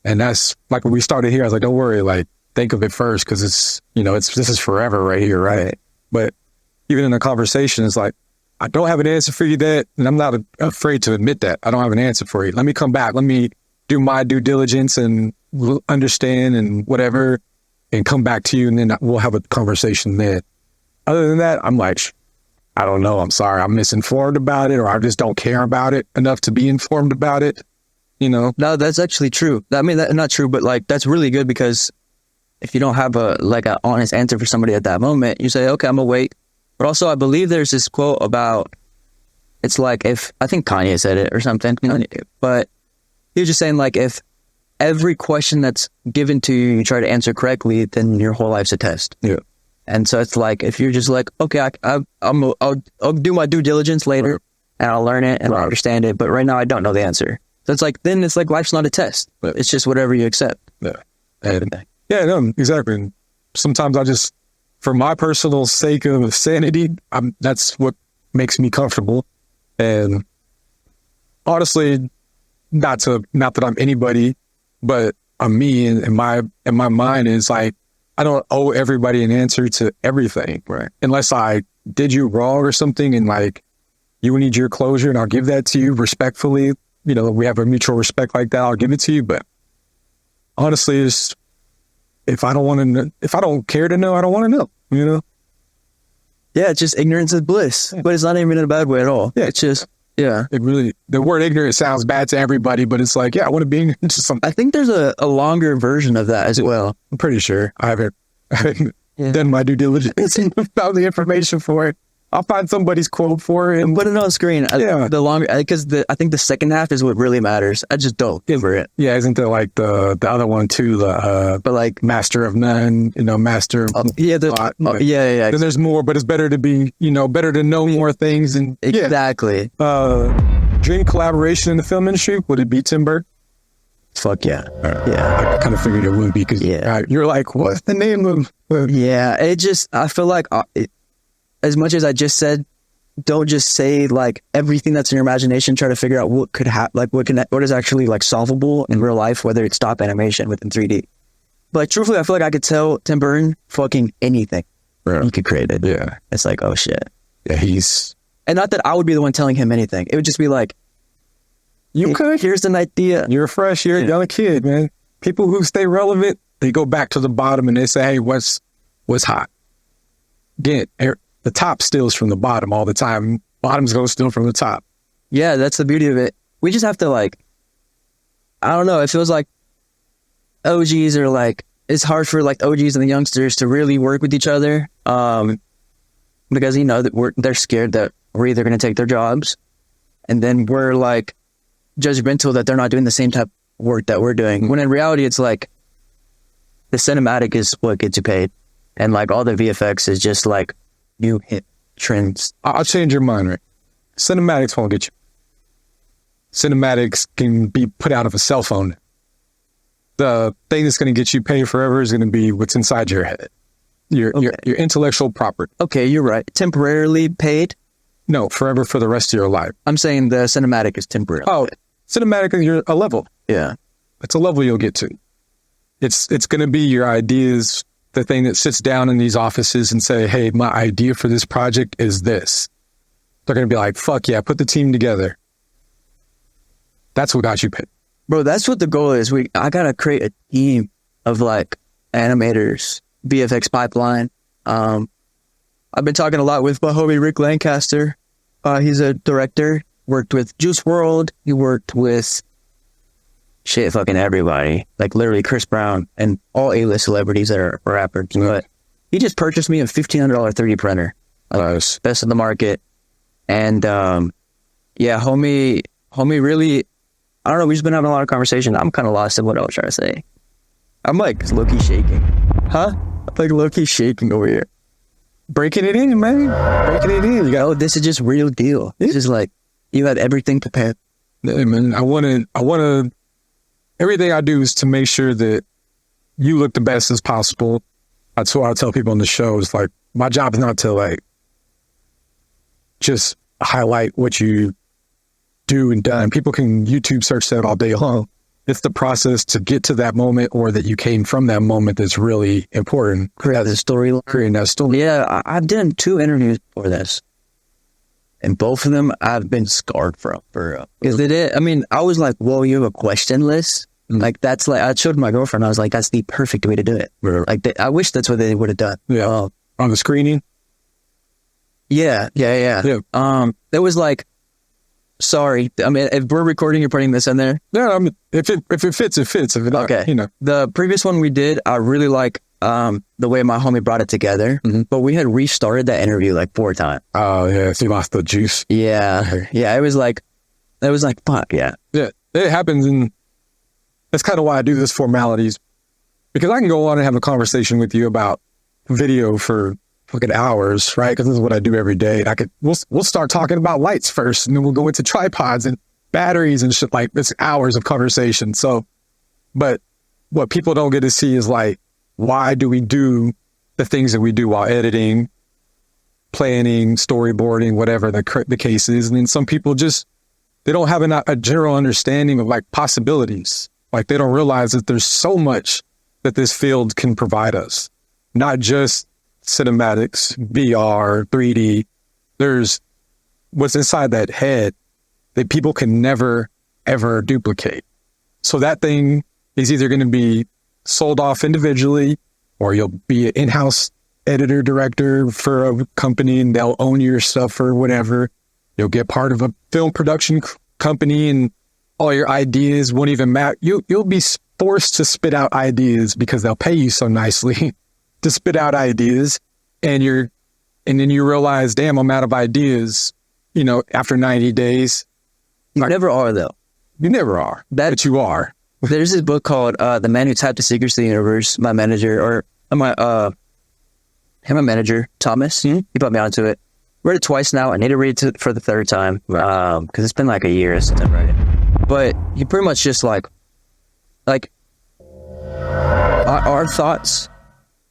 [SPEAKER 1] and that's like when we started here. I was like, don't worry, like think of it first, because it's this is forever right here, right? But even in a conversation, it's like, I don't have an answer for you and I'm not afraid to admit that. I don't have an answer for you. Let me come back. Let me do my due diligence and understand and whatever, and come back to you, and then we'll have a conversation then. Other than that, I'm like, I don't know. I'm sorry. I'm misinformed about it, or I just don't care about it enough to be informed about it. No,
[SPEAKER 2] that's actually true. I mean, not true, but like, that's really good, because if you don't have an honest answer for somebody at that moment, you say, okay, I'm gonna wait. But also, I believe there's this quote about, it's like, I think Kanye said it or something, but he was just saying, like, if every question that's given to you, you try to answer correctly, then your whole life's a test.
[SPEAKER 1] Yeah.
[SPEAKER 2] And so it's like, if you're just like, okay, I'll do my due diligence later, and I'll learn it and I'll understand it, but right now I don't know the answer. So it's like, then it's like, life's not a test. It's just whatever you accept.
[SPEAKER 1] Yeah. No, exactly. And sometimes I just, for my personal sake of sanity, that's what makes me comfortable. And honestly, not that I'm anybody, but I'm me, and my mind is like, I don't owe everybody an answer to everything, right? Unless I did you wrong or something, and like, you need your closure, and I'll give that to you respectfully. We have a mutual respect like that, I'll give it to you. But honestly, if I don't care to know, I don't want to know,
[SPEAKER 2] Yeah, it's just ignorance is bliss, but it's not even in a bad way at all. Yeah, it's just, yeah.
[SPEAKER 1] It really, the word ignorant sounds bad to everybody, but it's like, yeah, I want to be ignorant to something.
[SPEAKER 2] I think there's a longer version of that as well.
[SPEAKER 1] I'm pretty sure. I haven't done my due diligence and found the information for it. I'll find somebody's quote for it.
[SPEAKER 2] Put it on screen.
[SPEAKER 1] Yeah.
[SPEAKER 2] The longer, because I think the second half is what really matters. I just don't give her it.
[SPEAKER 1] Yeah, isn't there like the other one too? The
[SPEAKER 2] But like,
[SPEAKER 1] Master of None, Master of
[SPEAKER 2] yeah, yeah.
[SPEAKER 1] Then there's more, but it's better to be, better to know more things. And
[SPEAKER 2] Exactly.
[SPEAKER 1] Dream collaboration in the film industry, would it be Tim Burton?
[SPEAKER 2] Fuck yeah.
[SPEAKER 1] I kind of figured it would be because you're like, what's the name of?
[SPEAKER 2] Yeah, I feel like as much as I just said, don't just say like everything that's in your imagination. Try to figure out what could happen, like what is actually like solvable in real life, whether it's stop animation within 3D. But truthfully, I feel like I could tell Tim Burton fucking anything. He could create it.
[SPEAKER 1] Yeah.
[SPEAKER 2] It's like, oh shit.
[SPEAKER 1] Yeah,
[SPEAKER 2] and not that I would be the one telling him anything. It would just be like, here's an idea.
[SPEAKER 1] You're fresh, you're a young kid, man. People who stay relevant, they go back to the bottom and they say, hey, what's hot? Again, the top steals from the bottom all the time. Bottom's going to steal from the top.
[SPEAKER 2] Yeah, that's the beauty of it. We just have to like, I don't know. It feels like OGs are like, it's hard for like OGs and the youngsters to really work with each other. Because that they're scared that we're either going to take their jobs, and then we're like judgmental that they're not doing the same type of work that we're doing. When in reality, it's like the cinematic is what gets you paid, and like all the VFX is just like new hit trends.
[SPEAKER 1] I'll change your mind, right? Cinematics won't get you. Cinematics can be put out of a cell phone. The thing that's going to get you paid forever is going to be what's inside your head. Your intellectual property.
[SPEAKER 2] Okay, you're right. Temporarily paid?
[SPEAKER 1] No, forever for the rest of your life.
[SPEAKER 2] I'm saying the cinematic is temporary.
[SPEAKER 1] Oh, cinematic, you're a level.
[SPEAKER 2] Yeah.
[SPEAKER 1] It's a level you'll get to. It's going to be your ideas, the thing that sits down in these offices and say, hey, my idea for this project is this. They're going to be like, fuck yeah, put the team together. That's what got you paid.
[SPEAKER 2] Bro, that's what the goal is. I got to create a team of like animators, VFX pipeline. I've been talking a lot with my homie Rick Lancaster. He's a director, worked with Juice WRLD. He worked with fucking everybody, like literally Chris Brown and all A-list celebrities that are rappers.
[SPEAKER 1] Mm-hmm.
[SPEAKER 2] But he just purchased me a $1,500 3D printer,
[SPEAKER 1] Nice.
[SPEAKER 2] best in the market. And homie really, I don't know. We've just been having a lot of conversation. I'm kind of lost in what I was trying to say. I'm like low-key shaking. Huh? I'm like low-key shaking over here.
[SPEAKER 1] Breaking it in, man. Breaking it in. You got,
[SPEAKER 2] this is just real deal. It's just like, you had everything prepared.
[SPEAKER 1] yeah, man. I want to, everything I do is to make sure that you look the best as possible. That's what I tell people on the show. It's like, my job is not to like, just highlight what you do and done. People can YouTube search that all day long. It's the process to get to that moment or that you came from that moment that's really important.
[SPEAKER 2] Creating that story. Yeah, I've done 2 interviews for this. And both of them I've been scarred from. Because they did, I mean, I was like, whoa, you have a question list?
[SPEAKER 1] Mm.
[SPEAKER 2] Like, that's like, I showed my girlfriend, I was like, that's the perfect way to do it.
[SPEAKER 1] Yeah.
[SPEAKER 2] Like, I wish that's what they would have done.
[SPEAKER 1] Yeah. On the screening?
[SPEAKER 2] Yeah.
[SPEAKER 1] Yeah.
[SPEAKER 2] It was like, sorry. I mean, if we're recording, you're putting this in there.
[SPEAKER 1] Yeah, I mean, if it fits, it fits. If it not,
[SPEAKER 2] Okay. The previous one we did, I really like the way my homie brought it together.
[SPEAKER 1] Mm-hmm.
[SPEAKER 2] But we had restarted that interview like 4 times.
[SPEAKER 1] Oh, yeah. So you lost the juice.
[SPEAKER 2] Yeah. It was like, fuck, yeah.
[SPEAKER 1] Yeah, it happens. And that's kind of why I do this formalities. Because I can go on and have a conversation with you about video for fucking hours, right? Because this is what I do every day. We'll start talking about lights first, and then we'll go into tripods and batteries and shit. Like, it's hours of conversation. So, but what people don't get to see is like, why do we do the things that we do while editing, planning, storyboarding, whatever the case is? And then some people they don't have a general understanding of like possibilities. Like, they don't realize that there's so much that this field can provide us, not just cinematics, VR, 3D. There's what's inside that head that people can never, ever duplicate. So that thing is either going to be sold off individually, or you'll be an in-house editor, director for a company and they'll own your stuff or whatever. You'll get part of a film production company and all your ideas won't even matter. You'll be forced to spit out ideas because they'll pay you so nicely to spit out ideas, and you're And then you realize, damn, I'm out of ideas, after 90 days.
[SPEAKER 2] You never are, though.
[SPEAKER 1] You never are, but you are.
[SPEAKER 2] There's this book called The Man Who Tapped the Secrets of the Universe. My manager, Thomas, he put me onto it. Read it twice now. I need to read it for the third time because it's been like a year since I've read it. But he pretty much just like our thoughts.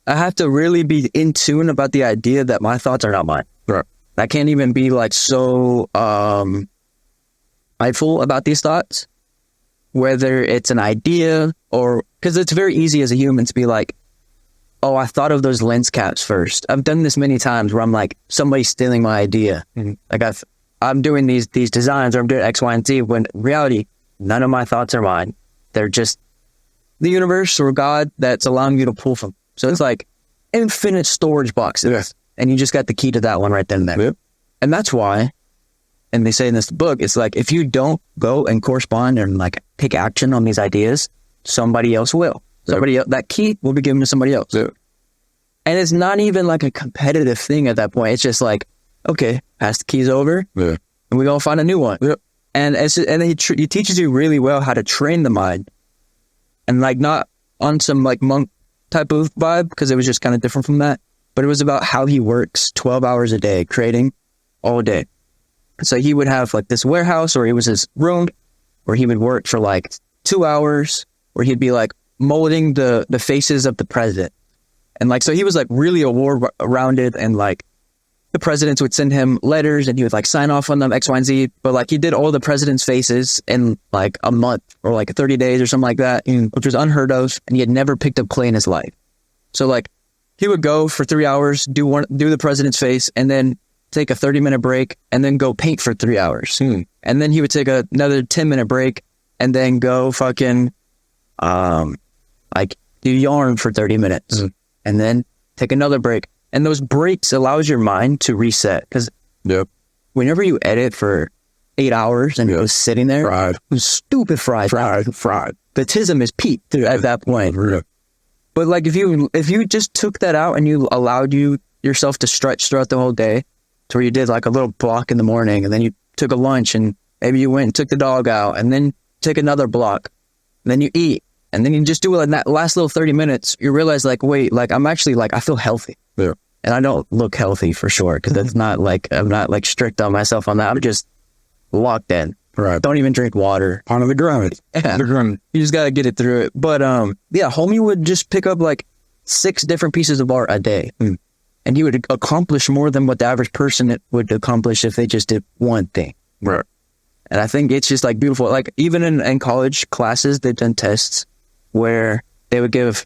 [SPEAKER 2] I have to really be in tune about the idea that my thoughts are not mine.
[SPEAKER 1] Right.
[SPEAKER 2] I can't even be like so mindful about these thoughts, whether it's an idea or because it's very easy as a human to be like, oh, I thought of those lens caps first. I've done this many times where I'm like, somebody's stealing my idea. Mm-hmm. Like I'm doing these designs or I'm doing X, Y, and Z when in reality, none of my thoughts are mine. They're just the universe or God that's allowing you to pull from. So it's like infinite storage boxes.
[SPEAKER 1] Yes.
[SPEAKER 2] And you just got the key to that one right then and there. Yep. And that's why, and they say in this book, it's like, if you don't go and correspond and like take action on these ideas, somebody else will. Somebody else, that key will be given to somebody else. Yep. And it's not even like a competitive thing at that point. It's just like, okay, pass the keys over, and we go find a new one. Yep. And he teaches you really well how to train the mind, and like not on some like monk type of vibe, because it was just kind of different from that. But it was about how he works 12 hours a day, creating all day. So he would have like this warehouse, or it was his room, where he would work for like 2 hours, where he'd be like molding the faces of the president. And like, so he was like really award-rounded, and like the presidents would send him letters and he would like sign off on them, X, Y, and Z. But like he did all the president's faces in like a month or like 30 days or something like that, which was unheard of. And he had never picked up clay in his life. So like he would go for 3 hours, do the president's face, and then take a 30-minute break, and then go paint for 3 hours. And then he would take another 10-minute break, and then go fucking like do yarn for 30 minutes, and then take another break. And those breaks allows your mind to reset, because whenever you edit for 8 hours and it was sitting there,
[SPEAKER 1] fried.
[SPEAKER 2] It was stupid fried. The tism is peaked at that point. But like if you just took that out and you allowed yourself to stretch throughout the whole day, to where you did like a little block in the morning, and then you took a lunch, and maybe you went and took the dog out, and then take another block, and then you eat, and then you just do it in that last little 30 minutes, you realize like, wait, like I'm actually like, I feel healthy. Yeah. And I don't look healthy for sure, because that's not like, I'm not like strict on myself on that. I'm just locked in.
[SPEAKER 1] Right.
[SPEAKER 2] Don't even drink water.
[SPEAKER 1] On the grind.
[SPEAKER 2] Yeah. You just got to get it through it. But yeah, homie would just pick up like 6 different pieces of art a day. And he would accomplish more than what the average person would accomplish if they just did one thing.
[SPEAKER 1] Right.
[SPEAKER 2] And I think it's just like beautiful. Like even in college classes, they've done tests where they would give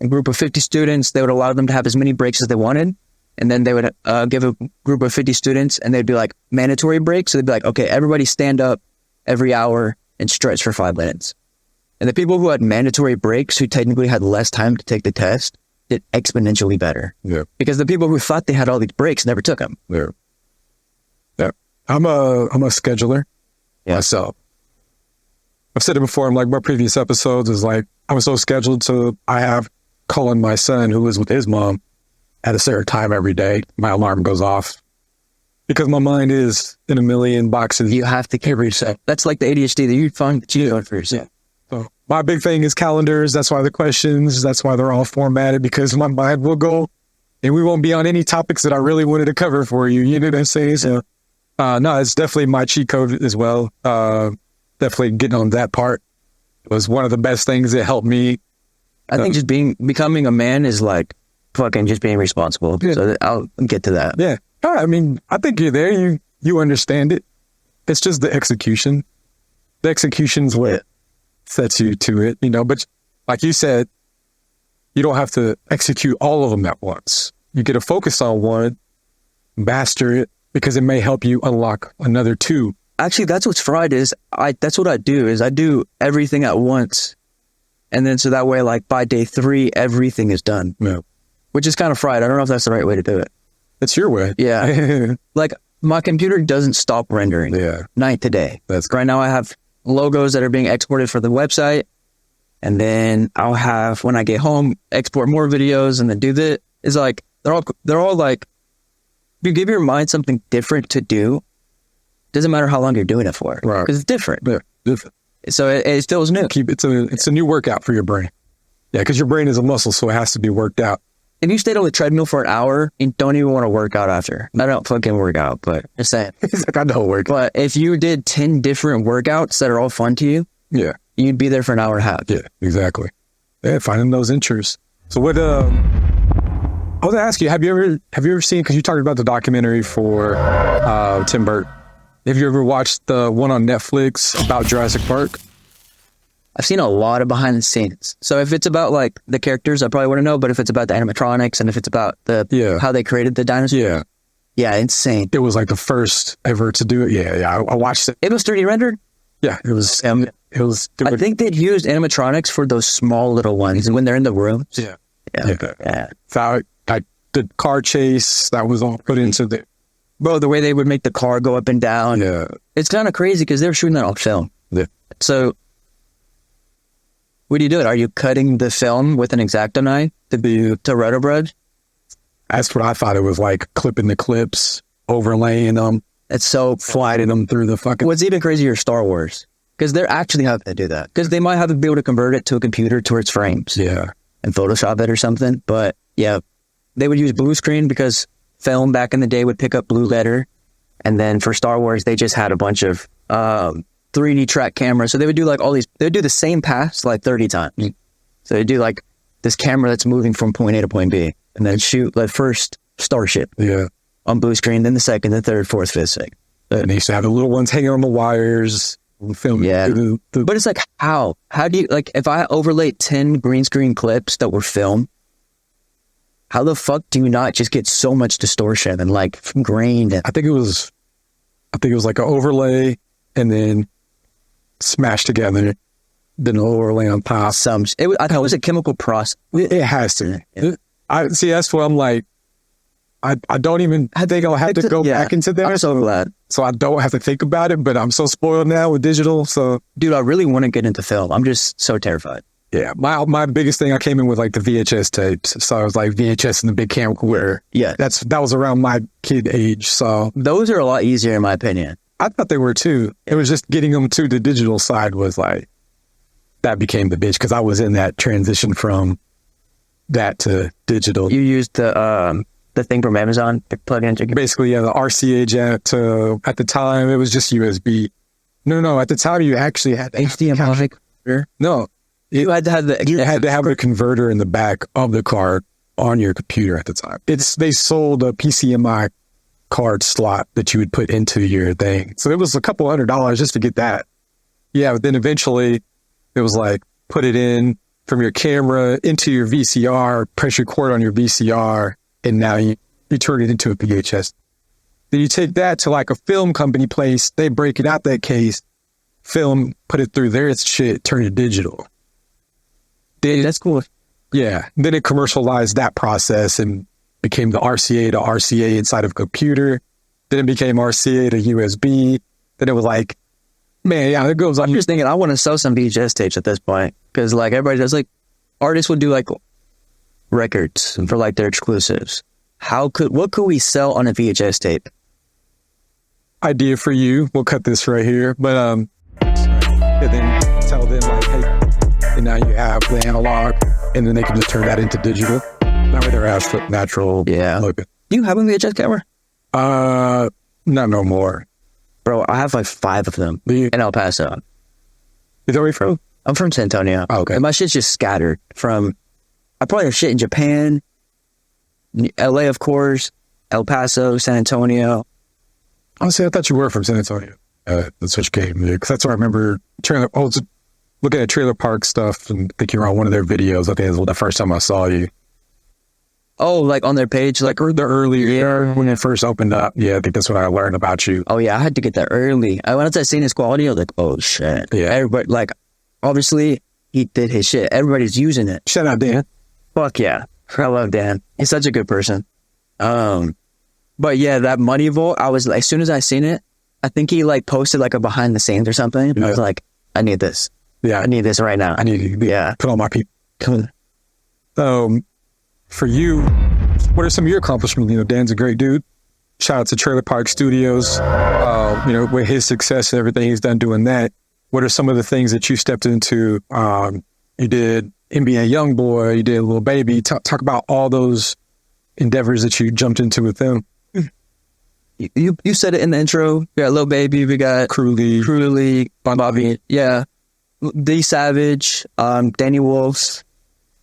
[SPEAKER 2] a group of 50 students, they would allow them to have as many breaks as they wanted. And then they would give a group of 50 students, and they'd be like mandatory breaks. So they'd be like, okay, everybody stand up every hour and stretch for 5 minutes. And the people who had mandatory breaks, who technically had less time to take the test, did exponentially better. Yeah. Because the people who thought they had all these breaks never took them.
[SPEAKER 1] Yeah. Yeah. I'm a scheduler myself. I've said it before in like my previous episodes, is like I'm so scheduled, so I have calling my son, who is with his mom, at a certain time every day. My alarm goes off because my mind is in a million boxes.
[SPEAKER 2] You have to reset. That's like the ADHD that you find that you do for yourself.
[SPEAKER 1] Yeah. So my big thing is calendars. That's why the questions, that's why they're all formatted, because my mind will go and we won't be on any topics that I really wanted to cover for you. You know what I'm saying? So, no, it's definitely my cheat code as well. Definitely getting on that part was one of the best things that helped me.
[SPEAKER 2] I think just becoming a man is like fucking just being responsible. Yeah. So I'll get to that.
[SPEAKER 1] Yeah. I mean, I think you're there. You understand it. It's just the execution. The execution's what sets you to it, but like you said, you don't have to execute all of them at once. You get to focus on one, master it, because it may help you unlock another 2.
[SPEAKER 2] Actually, that's what's fried is. That's what I do is I do everything at once. And then so that way, like by day 3, everything is done.
[SPEAKER 1] Yeah.
[SPEAKER 2] Which is kind of fried. I don't know if that's the right way to do it.
[SPEAKER 1] It's your way.
[SPEAKER 2] Yeah. Like my computer doesn't stop rendering.
[SPEAKER 1] Yeah.
[SPEAKER 2] Night to day.
[SPEAKER 1] That's
[SPEAKER 2] right now I have logos that are being exported for the website. And then I'll have, when I get home, export more videos and then do that. It's like, they're all like you give your mind something different to do, doesn't matter how long you're doing it for,
[SPEAKER 1] Right.
[SPEAKER 2] because it's different.
[SPEAKER 1] Yeah, different.
[SPEAKER 2] So it feels new.
[SPEAKER 1] It's a new workout for your brain. Yeah, because your brain is a muscle, so it has to be worked out.
[SPEAKER 2] If you stayed on the treadmill for an hour, you don't even want to work out after. I don't fucking work out, but just saying.
[SPEAKER 1] It's like, I don't work.
[SPEAKER 2] But if you did 10 different workouts that are all fun to you,
[SPEAKER 1] Yeah,
[SPEAKER 2] you'd be there for an hour and a half.
[SPEAKER 1] yeah, exactly. Yeah, finding those interests. So what? I was gonna ask you, have you ever seen? Because you talked about the documentary for Tim Burton. Have you ever watched the one on Netflix about Jurassic Park?
[SPEAKER 2] I've seen a lot of behind the scenes. So if it's about like the characters, I probably want to know. But if it's about the animatronics and if it's about how they created the dinosaurs, yeah, insane.
[SPEAKER 1] It was like the first ever to do it. Yeah. I watched it.
[SPEAKER 2] It was 3D rendered.
[SPEAKER 1] Yeah, it was. It was.
[SPEAKER 2] I think they'd used animatronics for those small little ones when they're in the room.
[SPEAKER 1] Yeah.
[SPEAKER 2] Yeah.
[SPEAKER 1] So the car chase that was all put into the.
[SPEAKER 2] Bro, the way they would make the car go up and down.
[SPEAKER 1] Yeah.
[SPEAKER 2] It's kind of crazy because they were shooting that on film.
[SPEAKER 1] Yeah.
[SPEAKER 2] So, what do you do? Are you cutting the film with an X-Acto knife to roto-brush?
[SPEAKER 1] That's what I thought it was like, clipping the clips, overlaying them,
[SPEAKER 2] It's so
[SPEAKER 1] sliding them through the fucking.
[SPEAKER 2] What's even crazier is Star Wars. Because they're actually having to do that. Because they might have to be able to convert it to a computer to its frames.
[SPEAKER 1] Yeah.
[SPEAKER 2] And Photoshop it or something. But yeah, they would use blue screen because film back in the day would pick up blue letter. And then for Star Wars, they just had a bunch of 3D track cameras. So they would do like all these, they would do the same pass like 30 times. So they do like this camera that's moving from point A to point B. And then shoot like first Starship on blue screen, then the second, the third, fourth, fifth, sixth.
[SPEAKER 1] And they used to have the little ones hanging on the wires. Film.
[SPEAKER 2] Yeah. But it's like, how do you, like, if I overlay 10 green screen clips that were filmed, how the fuck do you not just get so much distortion and like grain?
[SPEAKER 1] I think it was like an overlay and then smashed together, then an overlay on top.
[SPEAKER 2] I thought it was a chemical process.
[SPEAKER 1] It has to.
[SPEAKER 2] Yeah.
[SPEAKER 1] I see. That's what I'm like. I don't even. I think I'll have to go back into that.
[SPEAKER 2] I'm so glad.
[SPEAKER 1] So I don't have to think about it. But I'm so spoiled now with digital. So
[SPEAKER 2] dude, I really want to get into film. I'm just so terrified.
[SPEAKER 1] Yeah, my biggest thing, I came in with like the VHS tapes. So I was like VHS and the big camcorder.
[SPEAKER 2] Yeah,
[SPEAKER 1] that was around my kid age. So
[SPEAKER 2] those are a lot easier in my opinion.
[SPEAKER 1] I thought they were too. It was just getting them to the digital side was like, that became the bitch because I was in that transition from that to digital.
[SPEAKER 2] You used the thing from Amazon to plug into
[SPEAKER 1] basically, yeah, the RCA jack. At the time, it was just USB. No. At the time, you actually had to
[SPEAKER 2] HDMI.
[SPEAKER 1] No,
[SPEAKER 2] you had to have
[SPEAKER 1] you had to have a converter in the back of the card on your computer at the time. They sold a PCMI card slot that you would put into your thing. So it was a couple $100 just to get that. Yeah, but then eventually it was like put it in from your camera into your VCR, press record on your VCR, and now you turn it into a VHS. Then you take that to like a film company place, they break it out that case, film, put it through their shit, turn it digital.
[SPEAKER 2] Dude, that's cool.
[SPEAKER 1] Yeah. Then it commercialized that process and became the RCA to RCA inside of a computer. Then it became RCA to USB. Then it was like, man, yeah, it goes on.
[SPEAKER 2] I'm just thinking, I want to sell some VHS tapes at this point. Because like everybody does, like artists would do like records for like their exclusives. What could we sell on a VHS tape?
[SPEAKER 1] Idea for you. We'll cut this right here. But and then tell them like, hey, and now you have the analog, and then they can just turn that into digital. That way they're natural.
[SPEAKER 2] Yeah.
[SPEAKER 1] Looking.
[SPEAKER 2] Do you have a VHS camera?
[SPEAKER 1] Not no more.
[SPEAKER 2] Bro, I have like 5 of them in El Paso.
[SPEAKER 1] Is that where you're from?
[SPEAKER 2] I'm from San Antonio.
[SPEAKER 1] Oh, okay.
[SPEAKER 2] And my shit's just scattered from, I probably have shit in Japan, LA, of course, El Paso, San Antonio.
[SPEAKER 1] Honestly, I thought you were from San Antonio. That's what you came to. Because that's where I remember I was looking at Trailer Park stuff and think you were on one of their videos. I think it was the first time I saw you.
[SPEAKER 2] Oh, like on their page? Like
[SPEAKER 1] the earlier, when it first opened up. Yeah, I think that's what I learned about you.
[SPEAKER 2] Oh, yeah, I had to get there early. Once I seen his quality, I was like, oh, shit.
[SPEAKER 1] Yeah.
[SPEAKER 2] Everybody, like, obviously, he did his shit. Everybody's using it.
[SPEAKER 1] Shout out, Dan.
[SPEAKER 2] Fuck yeah. I love Dan. He's such a good person. But yeah, that Money Vault, I was, as soon as I seen it, I think he like posted like a behind the scenes or something. And I was like, I need this.
[SPEAKER 1] Yeah.
[SPEAKER 2] I need this right now.
[SPEAKER 1] I need to put on my people. For you, what are some of your accomplishments? You know, Dan's a great dude. shout out to Trailer Park Studios, with his success and everything he's done doing that. What are some of the things that you stepped into? You did NBA Youngboy, you did Lil Baby. Talk about all those endeavors that you jumped into with them.
[SPEAKER 2] You said it in the intro. We got Lil Baby, we got
[SPEAKER 1] Crew League,
[SPEAKER 2] Bobby, yeah, D Savage, Danny Wolf's,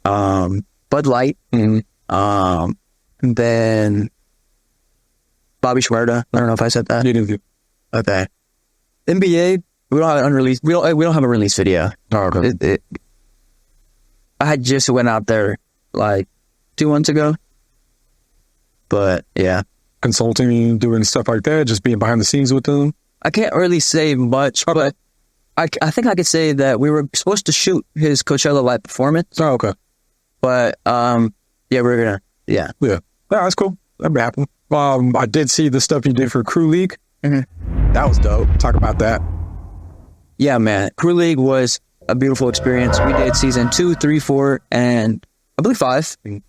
[SPEAKER 2] Bud Light, and then Bobby Schwerda. I don't know if I said that.
[SPEAKER 1] You did.
[SPEAKER 2] Okay. NBA, we don't have an unreleased. We don't have a release video.
[SPEAKER 1] Oh, okay.
[SPEAKER 2] I had just went out there like 2 months ago, but yeah.
[SPEAKER 1] Consulting, doing stuff like that, just being behind the scenes with them.
[SPEAKER 2] I can't really say much, but I think I could say that we were supposed to shoot his Coachella live performance.
[SPEAKER 1] Oh, okay.
[SPEAKER 2] But we're gonna
[SPEAKER 1] yeah, that's cool. That happened. I did see the stuff you did for Crew League.
[SPEAKER 2] Mm-hmm.
[SPEAKER 1] That was dope. Talk about that.
[SPEAKER 2] Yeah, man. Crew League was a beautiful experience. We did season 2, 3, 4, and I believe 5. I don't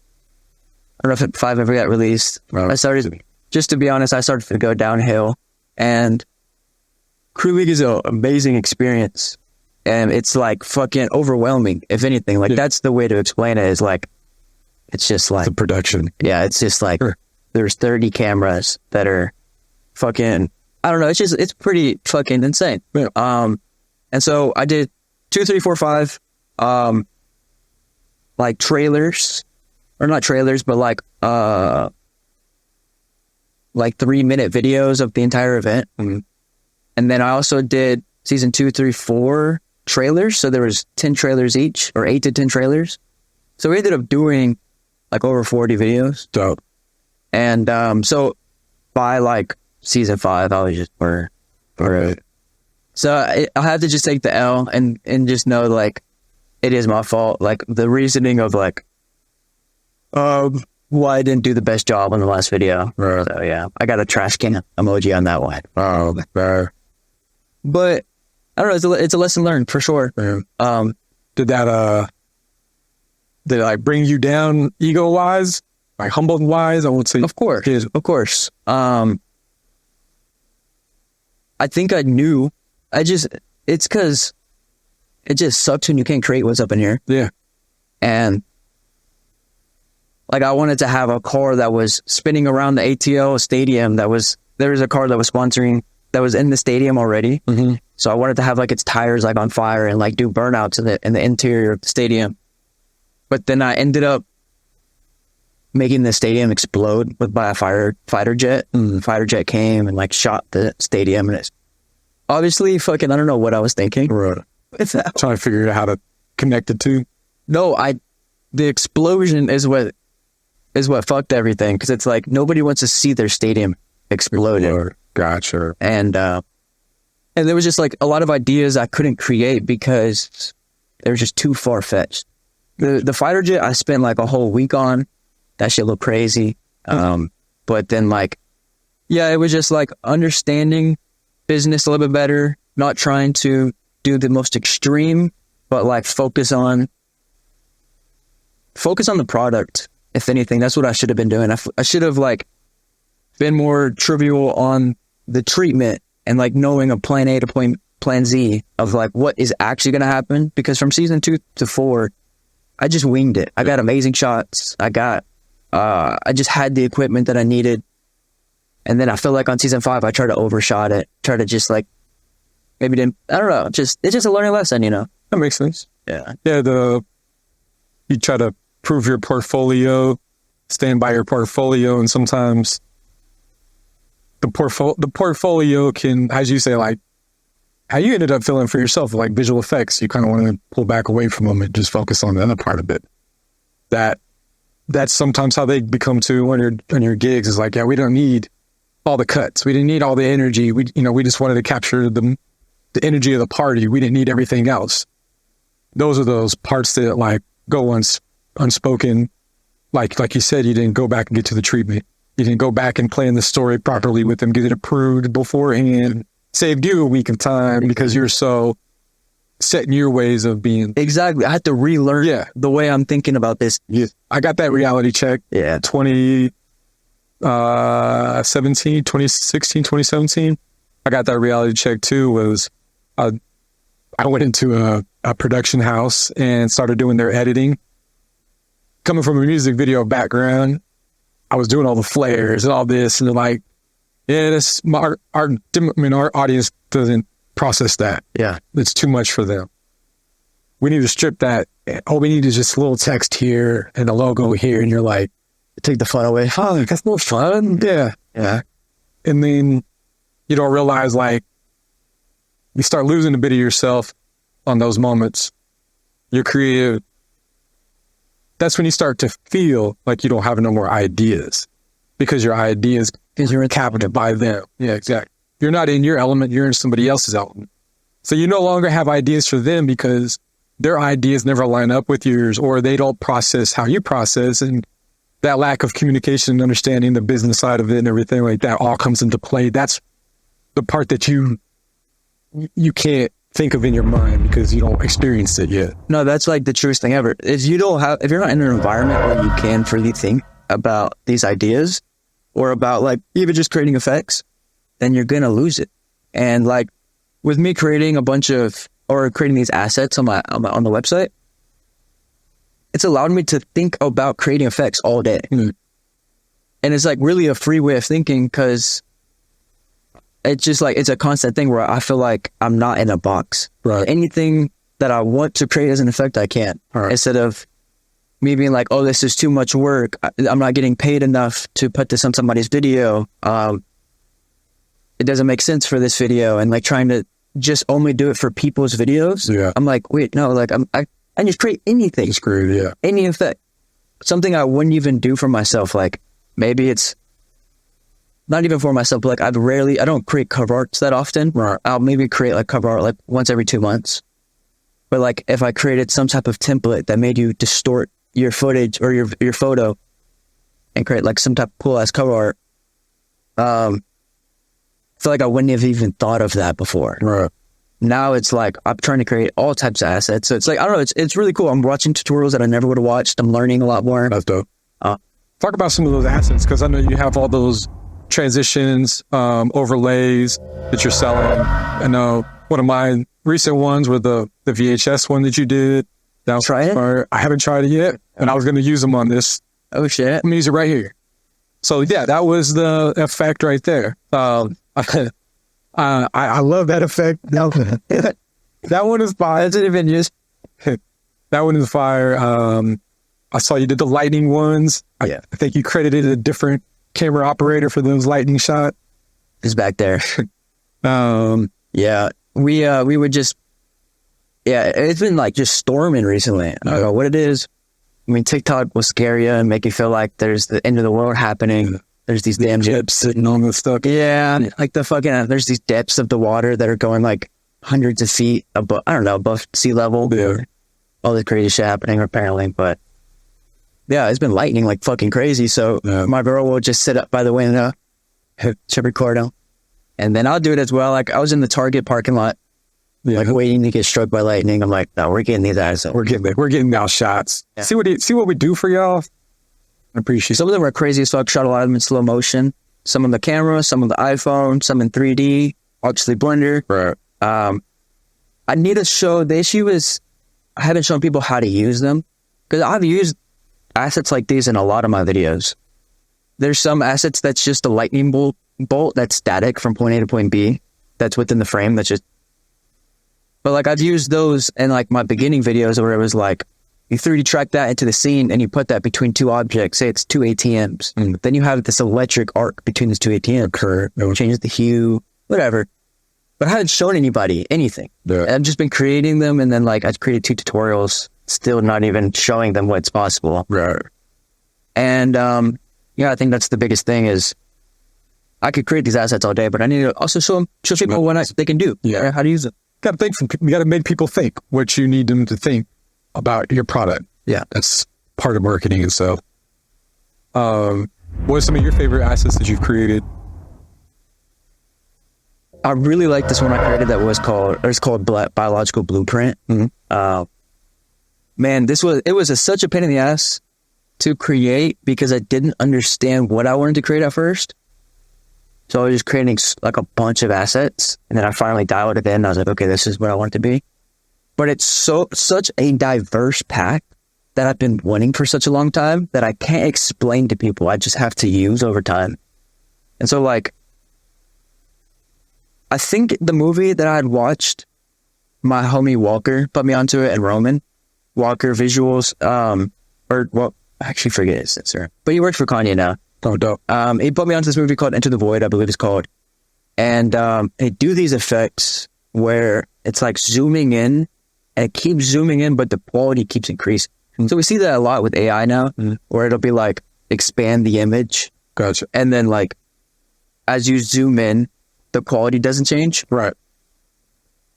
[SPEAKER 2] know if 5 ever got released.
[SPEAKER 1] Well,
[SPEAKER 2] Just to be honest, I started to go downhill, and Crew League is an amazing experience, and it's like fucking overwhelming. If anything, like that's the way to explain it. Is like, it's just like
[SPEAKER 1] the production.
[SPEAKER 2] Yeah, it's just like there's 30 cameras that are fucking. I don't know. It's pretty fucking insane.
[SPEAKER 1] Yeah.
[SPEAKER 2] And so I did 2, 3, 4, 5, like trailers, or not trailers, but like 3-minute videos of the entire event.
[SPEAKER 1] Mm-hmm.
[SPEAKER 2] And then I also did season 2, 3, 4 trailers. So there was 10 trailers each, or 8 to 10 trailers. So we ended up doing like over 40 videos.
[SPEAKER 1] Dope.
[SPEAKER 2] And so by like season 5, I was just for it. So I have to just take the L and just know like it is my fault. Like the reasoning of like why I didn't do the best job on the last video.
[SPEAKER 1] Right.
[SPEAKER 2] So yeah, I got a trash can emoji on that one.
[SPEAKER 1] Oh, man.
[SPEAKER 2] But I don't know. It's a lesson learned for sure.
[SPEAKER 1] Yeah. Did it like bring you down ego wise, like humble wise? I would say,
[SPEAKER 2] of course. I think I knew. It's because it just sucks when you can't create what's up in here.
[SPEAKER 1] Yeah.
[SPEAKER 2] And like I wanted to have a car that was spinning around the ATL stadium. There was a car that was sponsoring, that was in the stadium already.
[SPEAKER 1] Mm-hmm.
[SPEAKER 2] So I wanted to have like its tires like on fire and like do burnouts in the interior of the stadium. But then I ended up making the stadium explode by a fighter jet. And the fighter jet came and like shot the stadium, and it's obviously fucking, I don't know what I was thinking.
[SPEAKER 1] Right. Trying to figure out how to connect it to.
[SPEAKER 2] No, the explosion is what fucked everything, because it's like nobody wants to see their stadium exploded.
[SPEAKER 1] Gotcha.
[SPEAKER 2] And there was just like a lot of ideas I couldn't create because they were just too far fetched. The fighter jet I spent like a whole week on. That shit looked crazy. But then like, yeah, it was just like understanding business a little bit better, not trying to do the most extreme, but like focus on the product. If anything, that's what I should have been doing. I should have like been more trivial on the treatment and like knowing a plan A to plan Z of like what is actually going to happen. Because from season 2 to 4, I just winged it. I got amazing shots. I just had the equipment that I needed. And then I feel like on season 5, I tried to overshot it. Try to just like, maybe didn't, I don't know. It's just a learning lesson, you know?
[SPEAKER 1] That makes sense.
[SPEAKER 2] Yeah.
[SPEAKER 1] Yeah. You try to prove your portfolio, stand by your portfolio. And sometimes the portfolio can, as you say, like how you ended up feeling for yourself, like visual effects, you kind of want to pull back away from them and just focus on the other part of it. That's sometimes how they become too on your gigs, is like, yeah, we don't need all the cuts. We didn't need all the energy. We just wanted to capture the energy of the party. We didn't need everything else. Those are those parts that like go unspoken. Like you said, you didn't go back and get to the treatment. You didn't go back and plan the story properly with them, get it approved beforehand. Saved you a week of time because you're so set in your ways of being.
[SPEAKER 2] Exactly. I had to relearn the way I'm thinking about this.
[SPEAKER 1] Yeah. I got that reality check.
[SPEAKER 2] Yeah.
[SPEAKER 1] 2016, 2017. I got that reality check too. Was I went into a production house and started doing their editing. Coming from a music video background, I was doing all the flares and all this, and they're like, "Yeah, this our audience doesn't process that.
[SPEAKER 2] Yeah.
[SPEAKER 1] It's too much for them. We need to strip that. All we need is just a little text here and a logo here." And you're like,
[SPEAKER 2] Take the fun away.
[SPEAKER 1] "Oh, that's no fun." Yeah.
[SPEAKER 2] Yeah.
[SPEAKER 1] And then you don't realize, like, you start losing a bit of yourself on those moments. You're creative. That's when you start to feel like you don't have no more ideas, because your ideas are captured by them. Yeah, exactly. You're not in your element, you're in somebody else's element. So you no longer have ideas for them because their ideas never line up with yours, or they don't process how you process. And that lack of communication and understanding the business side of it and everything like that all comes into play. That's the part that you can't think of in your mind because you don't experience it yet.
[SPEAKER 2] No, that's like the truest thing ever. If you're not in an environment where you can freely think about these ideas, or about like even just creating effects, then you're gonna lose it. And like with me creating creating these assets on the website, it's allowed me to think about creating effects all day.
[SPEAKER 1] Mm.
[SPEAKER 2] And it's like really a free way of thinking, because it's just like, it's a constant thing where I feel like I'm not in a box.
[SPEAKER 1] Right.
[SPEAKER 2] Anything that I want to create as an effect, I can.
[SPEAKER 1] Right.
[SPEAKER 2] Instead of me being like, oh, this is too much work. I'm not getting paid enough to put this on somebody's video. It doesn't make sense for this video. And like trying to just only do it for people's videos.
[SPEAKER 1] Yeah.
[SPEAKER 2] I'm like, wait, no, like I just create anything.
[SPEAKER 1] Screwed, yeah.
[SPEAKER 2] Any effect. Something I wouldn't even do for myself. Like maybe it's not even for myself, but like I don't create cover arts that often.
[SPEAKER 1] Right.
[SPEAKER 2] I'll maybe create like cover art like once every 2 months. But like if I created some type of template that made you distort your footage or your photo and create like some type of cool ass cover art, I feel like I wouldn't have even thought of that before.
[SPEAKER 1] Right.
[SPEAKER 2] Now it's like I'm trying to create all types of assets. So it's like, I don't know, it's really cool. I'm watching tutorials that I never would have watched. I'm learning a lot more.
[SPEAKER 1] That's dope. Talk about some of those assets, because I know you have all those transitions, overlays that you're selling. I know one of my recent ones were the VHS one that you did. That was
[SPEAKER 2] Try it?
[SPEAKER 1] fire. I haven't tried it yet, and I was going to use them on this.
[SPEAKER 2] Oh shit.
[SPEAKER 1] I'm going to use it right here. So yeah, that was the effect right there. I love that effect. That one is fire.
[SPEAKER 2] I didn't even use.
[SPEAKER 1] That one is fire. I saw you did the lightning ones.
[SPEAKER 2] Yeah.
[SPEAKER 1] I think you credited a different camera operator for those lightning shots.
[SPEAKER 2] It's back there. Yeah. We would just, yeah, it's been like just storming recently. I don't know what it is. I mean, TikTok will scare you and make you feel like there's the end of the world happening. There's these damn
[SPEAKER 1] Jets sitting on the stuff.
[SPEAKER 2] Yeah, like the fucking, there's these depths of the water that are going like hundreds of feet above, I don't know, above sea level.
[SPEAKER 1] Yeah.
[SPEAKER 2] All this crazy shit happening apparently, but yeah, it's been lightning like fucking crazy. So my girl will just sit up by the window, she'll record them, and then I'll do it as well. Like I was in the Target parking lot, like waiting to get struck by lightning. I'm like, no, we're getting these eyes.
[SPEAKER 1] We're getting our shots. Yeah. See what we do for y'all. I appreciate.
[SPEAKER 2] Some of them are crazy as fuck. Shot a lot of them in slow motion. Some on the camera, some on the iPhone, some in 3D, obviously Blender.
[SPEAKER 1] Right.
[SPEAKER 2] I need to show. The issue is I haven't shown people how to use them, because I've used assets like these in a lot of my videos. There's some assets that's just a lightning bolt that's static from point A to point B. That's within the frame. That's just. But like I've used those in like my beginning videos where it was like you 3D track that into the scene and you put that between two objects. Say it's two ATMs. Then you have this electric arc between these two ATMs. It changes the hue, whatever. But I haven't shown anybody anything. Yeah. I've just been creating them, and then like I created 2 tutorials, still not even showing them what's possible.
[SPEAKER 1] Right.
[SPEAKER 2] And yeah, I think that's the biggest thing is I could create these assets all day, but I need to also show people what they can do.
[SPEAKER 1] Yeah.
[SPEAKER 2] Right? How to use it.
[SPEAKER 1] You got to make people think what you need them to think about your product.
[SPEAKER 2] Yeah.
[SPEAKER 1] That's part of marketing. And so, what are some of your favorite assets that you've created?
[SPEAKER 2] I really like this one I created that it's called Biological Blueprint. Mm-hmm. Man, it was such a pain in the ass to create because I didn't understand what I wanted to create at first. So I was just creating like a bunch of assets, and then I finally dialed it in. I was like, okay, this is what I want it to be. But it's such a diverse pack that I've been wanting for such a long time that I can't explain to people. I just have to use over time. And so like, I think the movie that I had watched, my homie Walker put me onto it, and Roman Walker Visuals, I actually forget his sister, but he works for Kanye now.
[SPEAKER 1] Oh, dope.
[SPEAKER 2] He put me onto this movie called Into the Void, I believe it's called. And they do these effects where it's like zooming in, and it keeps zooming in, but the quality keeps increasing. So we see that a lot with AI now, where it'll be like expand the image.
[SPEAKER 1] Gotcha.
[SPEAKER 2] And then like, as you zoom in, the quality doesn't change.
[SPEAKER 1] Right.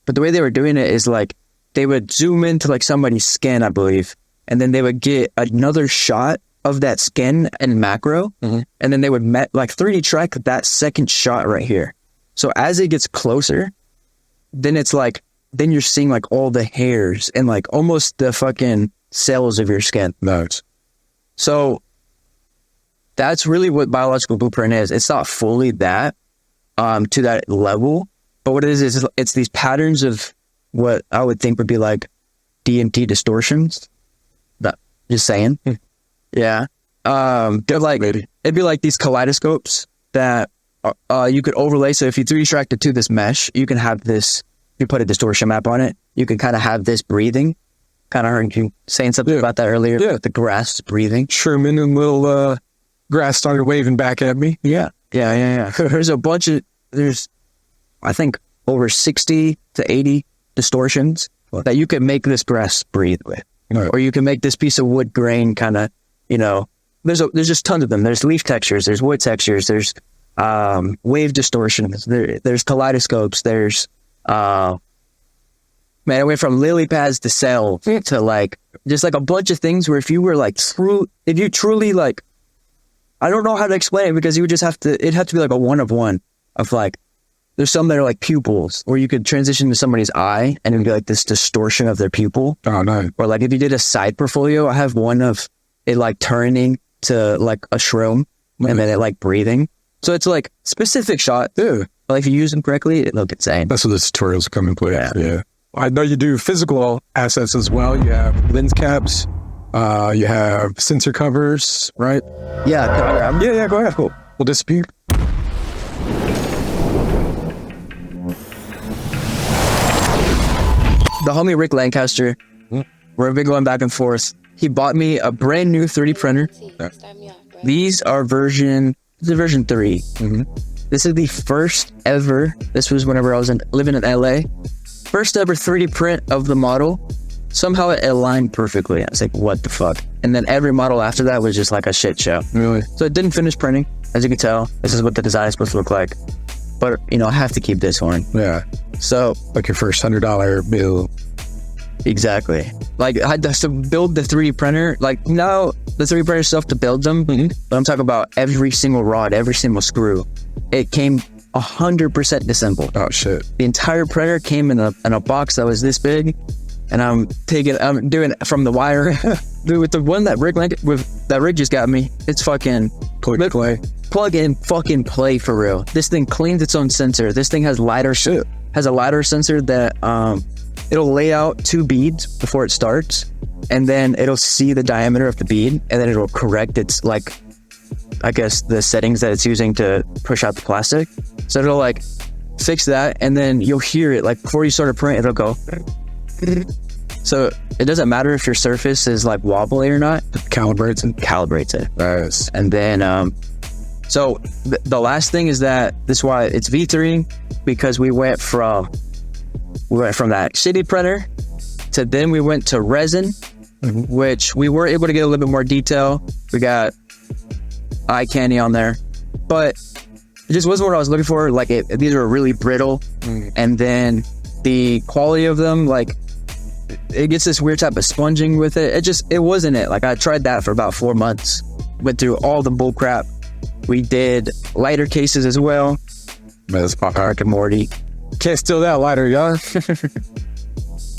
[SPEAKER 2] But the way they were doing it is like, they would zoom into like somebody's skin, I believe. And then they would get another shot of that skin in macro. And then they would like 3D track that second shot right here. So as it gets closer, then it's like, then you're seeing like all the hairs and like almost the fucking cells of your skin.
[SPEAKER 1] Nice.
[SPEAKER 2] So that's really what biological blueprint is. It's not fully that to that level, but what it is it's these patterns of what I would think would be like DMT distortions. But just saying. Yeah. They're like, it'd be like these kaleidoscopes that you could overlay. So if you 3D tracked it to this mesh, you can have this, you put a distortion map on it, you can kind of have this breathing. Kind of heard you saying something about that earlier.
[SPEAKER 1] Yeah.
[SPEAKER 2] With the grass breathing.
[SPEAKER 1] Sherman and little grass started waving back at me.
[SPEAKER 2] Yeah. There's a bunch of, I think, over 60 to 80 distortions that you can make this grass breathe with.
[SPEAKER 1] Right.
[SPEAKER 2] Or you can make this piece of wood grain kind of, there's just tons of them. There's leaf textures, there's wood textures, there's wave distortions, there's kaleidoscopes, there's man, I went from lily pads to cell to like just like a bunch of things where if you were like if you truly like, I don't know how to explain it because you would just it'd have to be like a one of one of like, there's some that are like pupils where you could transition to somebody's eye and it'd be like this distortion of their pupil.
[SPEAKER 1] Oh, no.
[SPEAKER 2] Or like if you did a side portfolio, I have one of it like turning to like a shroom and then it like breathing. So it's like specific shot.
[SPEAKER 1] Yeah.
[SPEAKER 2] But if you use them correctly, it look insane.
[SPEAKER 1] That's what the tutorials come in play.
[SPEAKER 2] Yeah.
[SPEAKER 1] I know you do physical assets as well. You have lens caps. You have sensor covers, right?
[SPEAKER 2] Yeah. Can I grab them?
[SPEAKER 1] Yeah, go ahead. Cool. We'll disappear.
[SPEAKER 2] The homie Rick Lancaster, we've been going back and forth. He bought me a brand new 3D printer. These are version 3. This is the first ever, this was whenever I was living in LA, first ever 3D print of the model. Somehow it aligned perfectly. I was like, what the fuck? And then every model after that was just like a shit show.
[SPEAKER 1] Really?
[SPEAKER 2] So it didn't finish printing. As you can tell, this is what the design is supposed to look like. But, I have to keep this one.
[SPEAKER 1] Yeah.
[SPEAKER 2] So,
[SPEAKER 1] like your first $100 bill.
[SPEAKER 2] Exactly. Like, I had to build the 3D printer. Like, now, the 3D printer stuff to build them, but I'm talking about every single rod, every single screw. It came 100% disassembled.
[SPEAKER 1] Oh, shit.
[SPEAKER 2] The entire printer came in a box that was this big, and I'm doing it from the wire. Dude, with the one that Rick just got me, it's fucking plug in fucking play for real. This thing cleans its own sensor. This thing has a lidar sensor that it'll lay out 2 beads before it starts, and then it'll see the diameter of the bead, and then it'll correct its like, I guess, the settings that it's using to push out the plastic. So it'll like fix that, and then you'll hear it like before you start a print, it'll go. So it doesn't matter if your surface is like wobbly or not.
[SPEAKER 1] Calibrates it.
[SPEAKER 2] Nice. And then so the last thing is that this is why it's V3, because we went from that shitty printer to then we went to resin, which we were able to get a little bit more detail. We got eye candy on there, but it just wasn't what I was looking for. Like these are really brittle, and then the quality of them, like it gets this weird type of sponging with it. It wasn't it. Like I tried that for about 4 months, went through all the bull crap. We did lighter cases as well.
[SPEAKER 1] Man, that's pop
[SPEAKER 2] Rick and Morty.
[SPEAKER 1] Can't steal that lighter, y'all.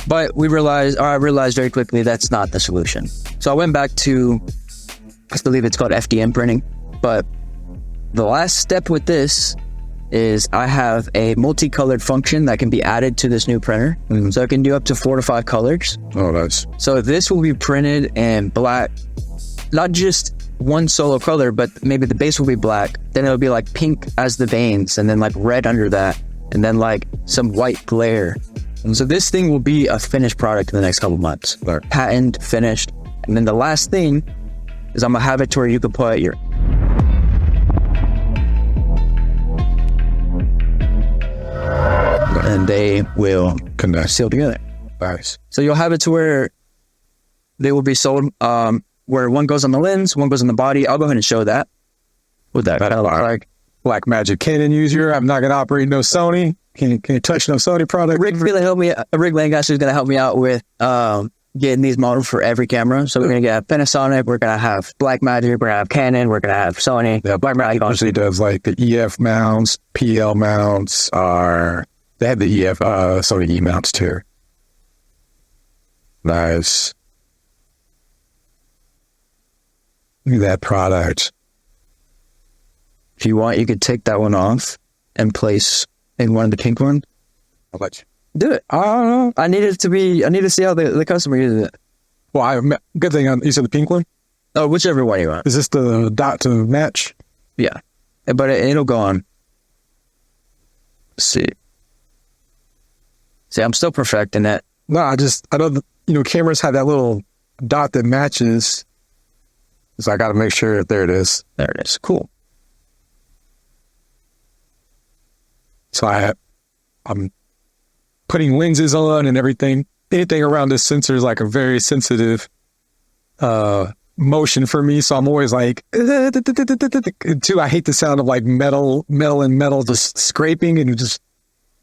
[SPEAKER 2] But I realized very quickly that's not the solution. So I went back to I believe it's called FDM printing. But the last step with this is I have a multicolored function that can be added to this new printer. So it can do up to 4 to 5 colors.
[SPEAKER 1] Oh, nice.
[SPEAKER 2] So this will be printed in black, not just one solo color, but maybe the base will be black. Then it'll be like pink as the veins, and then like red under that, and then like some white glare. And so this thing will be a finished product in the next couple months.
[SPEAKER 1] Right.
[SPEAKER 2] Patent, finished. And then the last thing is I'm gonna have it to where you can put your and they will
[SPEAKER 1] Connect.
[SPEAKER 2] seal together.
[SPEAKER 1] Nice.
[SPEAKER 2] So you'll have it to where they will be sold, where one goes on the lens, one goes on the body. I'll go ahead and show that. What that kind of look like.
[SPEAKER 1] Black Magic Canon user. I'm not going to operate no Sony. Can you touch no Sony product?
[SPEAKER 2] Rick really helped me. Rick Lancaster is going to help me out with getting these models for every camera. So we're going to get Panasonic. We're going to have Black Magic. We're going to have Canon. We're going to have Sony.
[SPEAKER 1] Yeah, Black Magic usually does like the EF mounts, PL mounts. They have the EF Sony E mounts too. Nice. Look at that product.
[SPEAKER 2] If you want, you could take that one off and place in one of the pink ones.
[SPEAKER 1] How much?
[SPEAKER 2] Do it.
[SPEAKER 1] I don't know.
[SPEAKER 2] I need to see how the customer uses it.
[SPEAKER 1] Well, good thing you said the pink one.
[SPEAKER 2] Oh, whichever one you want.
[SPEAKER 1] Is this the dot to match?
[SPEAKER 2] Yeah. But it'll go on. Let's see. See, I'm still perfecting it.
[SPEAKER 1] No, I know, cameras have that little dot that matches. So I got to make sure. There it is.
[SPEAKER 2] There it is. Cool.
[SPEAKER 1] So I'm putting lenses on and everything. Anything around this sensor is like a very sensitive motion for me. So I'm always like, too. I hate the sound of like metal and metal just scraping, and just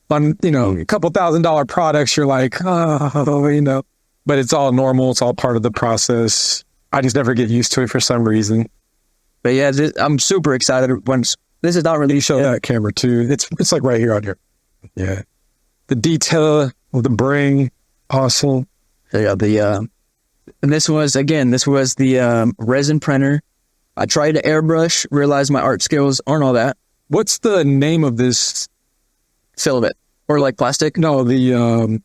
[SPEAKER 1] on, a couple $1,000 products, you're like, but it's all normal. It's all part of the process. I just never get used to it for some reason.
[SPEAKER 2] But yeah, I'm super excited once this is not released.
[SPEAKER 1] Show that camera too. It's like right here on here. Yeah. The detail of the bring. Awesome.
[SPEAKER 2] Yeah, and this was the resin printer. I tried to airbrush, realized my art skills aren't all that.
[SPEAKER 1] What's the name of this?
[SPEAKER 2] Filament or like plastic?
[SPEAKER 1] No, the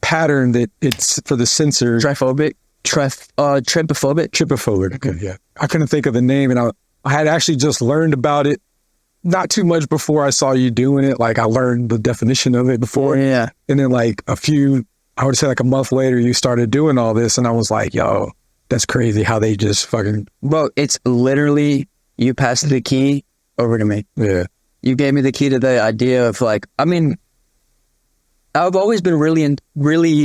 [SPEAKER 1] pattern that it's for the sensor.
[SPEAKER 2] Triphobic. Trypophobic.
[SPEAKER 1] Trypophobic. Okay, yeah. I couldn't think of the name, and I had actually just learned about it not too much before I saw you doing it. Like I learned the definition of it before.
[SPEAKER 2] Yeah.
[SPEAKER 1] And then I would say like a month later, you started doing all this, and I was like, yo, that's crazy how they just fucking.
[SPEAKER 2] Well, it's literally you passed the key over to me.
[SPEAKER 1] Yeah.
[SPEAKER 2] You gave me the key to the idea of like, I mean, I've always been really,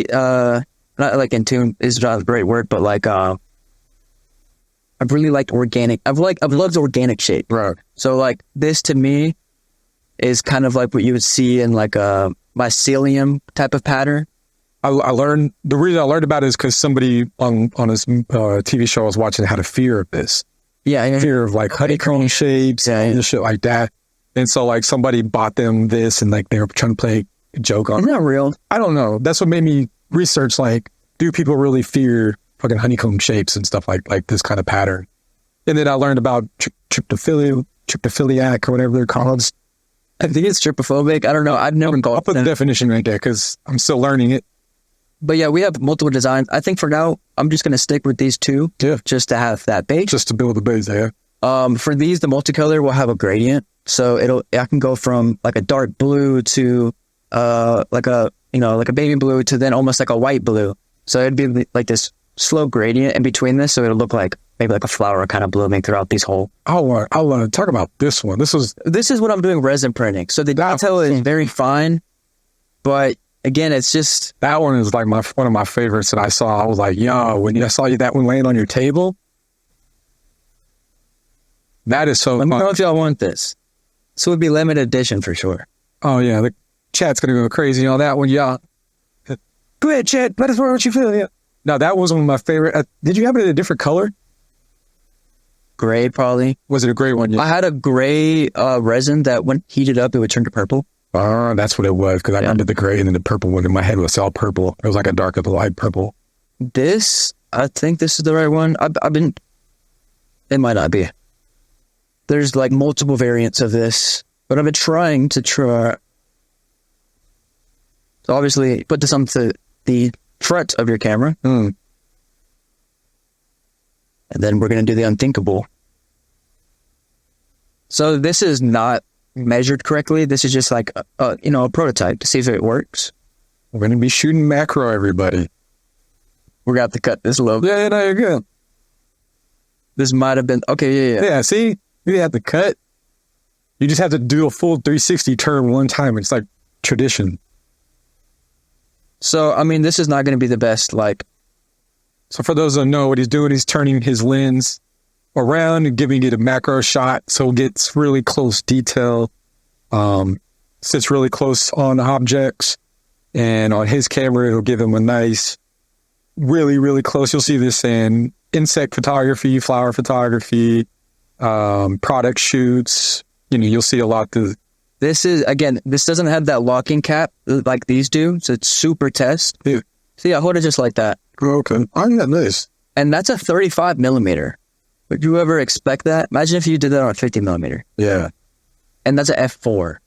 [SPEAKER 2] not like in tune is not a great word, but like, I've really liked organic. I've loved organic shape.
[SPEAKER 1] Right.
[SPEAKER 2] So like this to me is kind of like what you would see in like a mycelium type of pattern.
[SPEAKER 1] The reason I learned about it is because somebody on his TV show I was watching had a fear of this.
[SPEAKER 2] Yeah.
[SPEAKER 1] Fear of like honeycomb shapes and shit like that. And so like somebody bought them this, and like they were trying to play a joke on it.
[SPEAKER 2] Isn't that real? I
[SPEAKER 1] don't know. That's what made me research, like, do people really fear fucking honeycomb shapes and stuff like this kind of pattern? And then I learned about trypophiliac or whatever they're called.
[SPEAKER 2] I think it's trypophobic. I don't know. I've never called it.
[SPEAKER 1] I'll put the definition right there because I'm still learning it.
[SPEAKER 2] But yeah, we have multiple designs. I think for now, I'm just going to stick with these two.
[SPEAKER 1] Yeah.
[SPEAKER 2] Just to have that base.
[SPEAKER 1] Just to build the base, yeah.
[SPEAKER 2] For these, the multicolor will have a gradient. So I can go from like a dark blue to like a baby blue to then almost like a white blue. So it'd be like this slow gradient in between this. So it'll look like maybe like a flower kind of blooming throughout these whole.
[SPEAKER 1] I want to talk about this one. This is
[SPEAKER 2] what I'm doing resin printing. So the detail is very fine, but again, it's just.
[SPEAKER 1] That one is like one of my favorites that I saw. I was like, yo, when I saw that one laying on your table. That is so
[SPEAKER 2] Let me
[SPEAKER 1] fun.
[SPEAKER 2] know if y'all want this. This would be limited edition for sure.
[SPEAKER 1] Oh, yeah. The chat's going to go crazy on that one, y'all. Go ahead, chat. Let us know what you feel. Yeah. Now, that was one of my favorite. Did you have it in a different color?
[SPEAKER 2] Gray, probably.
[SPEAKER 1] Was it a gray one? Yeah.
[SPEAKER 2] I had a gray resin that when heated up, it would turn to purple.
[SPEAKER 1] That's what it was, because I remember the gray and then the purple one in my head was all purple. It was like a darker light purple.
[SPEAKER 2] I think this is the right one. I've been It might not be. There's like multiple variants of this, but I've been trying to try. So obviously, put this onto the front of your camera. And then we're going to do the unthinkable. So this is not measured correctly. This is just like a prototype to see if it works.
[SPEAKER 1] We're going to be shooting macro, everybody.
[SPEAKER 2] We're going to have to cut this a little bit.
[SPEAKER 1] Yeah, no, you're good.
[SPEAKER 2] This might have been... Okay, yeah.
[SPEAKER 1] Yeah, see? You didn't have to cut. You just have to do a full 360 turn one time. It's like tradition.
[SPEAKER 2] So, I mean, this is not going to be the best, like...
[SPEAKER 1] So for those that don't know what he's doing, he's turning his lens around and giving it a macro shot. So it gets really close detail. Sits really close on objects. And on his camera, it'll give him a nice, really, really close. You'll see this in insect photography, flower photography, product shoots. You'll see a lot.
[SPEAKER 2] This doesn't have that locking cap like these do. So it's super test.
[SPEAKER 1] Yeah.
[SPEAKER 2] See, I hold it just like that.
[SPEAKER 1] Okay. I got this.
[SPEAKER 2] And that's a 35 millimeter. Would you ever expect that? Imagine if you did that on a 50 millimeter.
[SPEAKER 1] Yeah.
[SPEAKER 2] And that's a f4.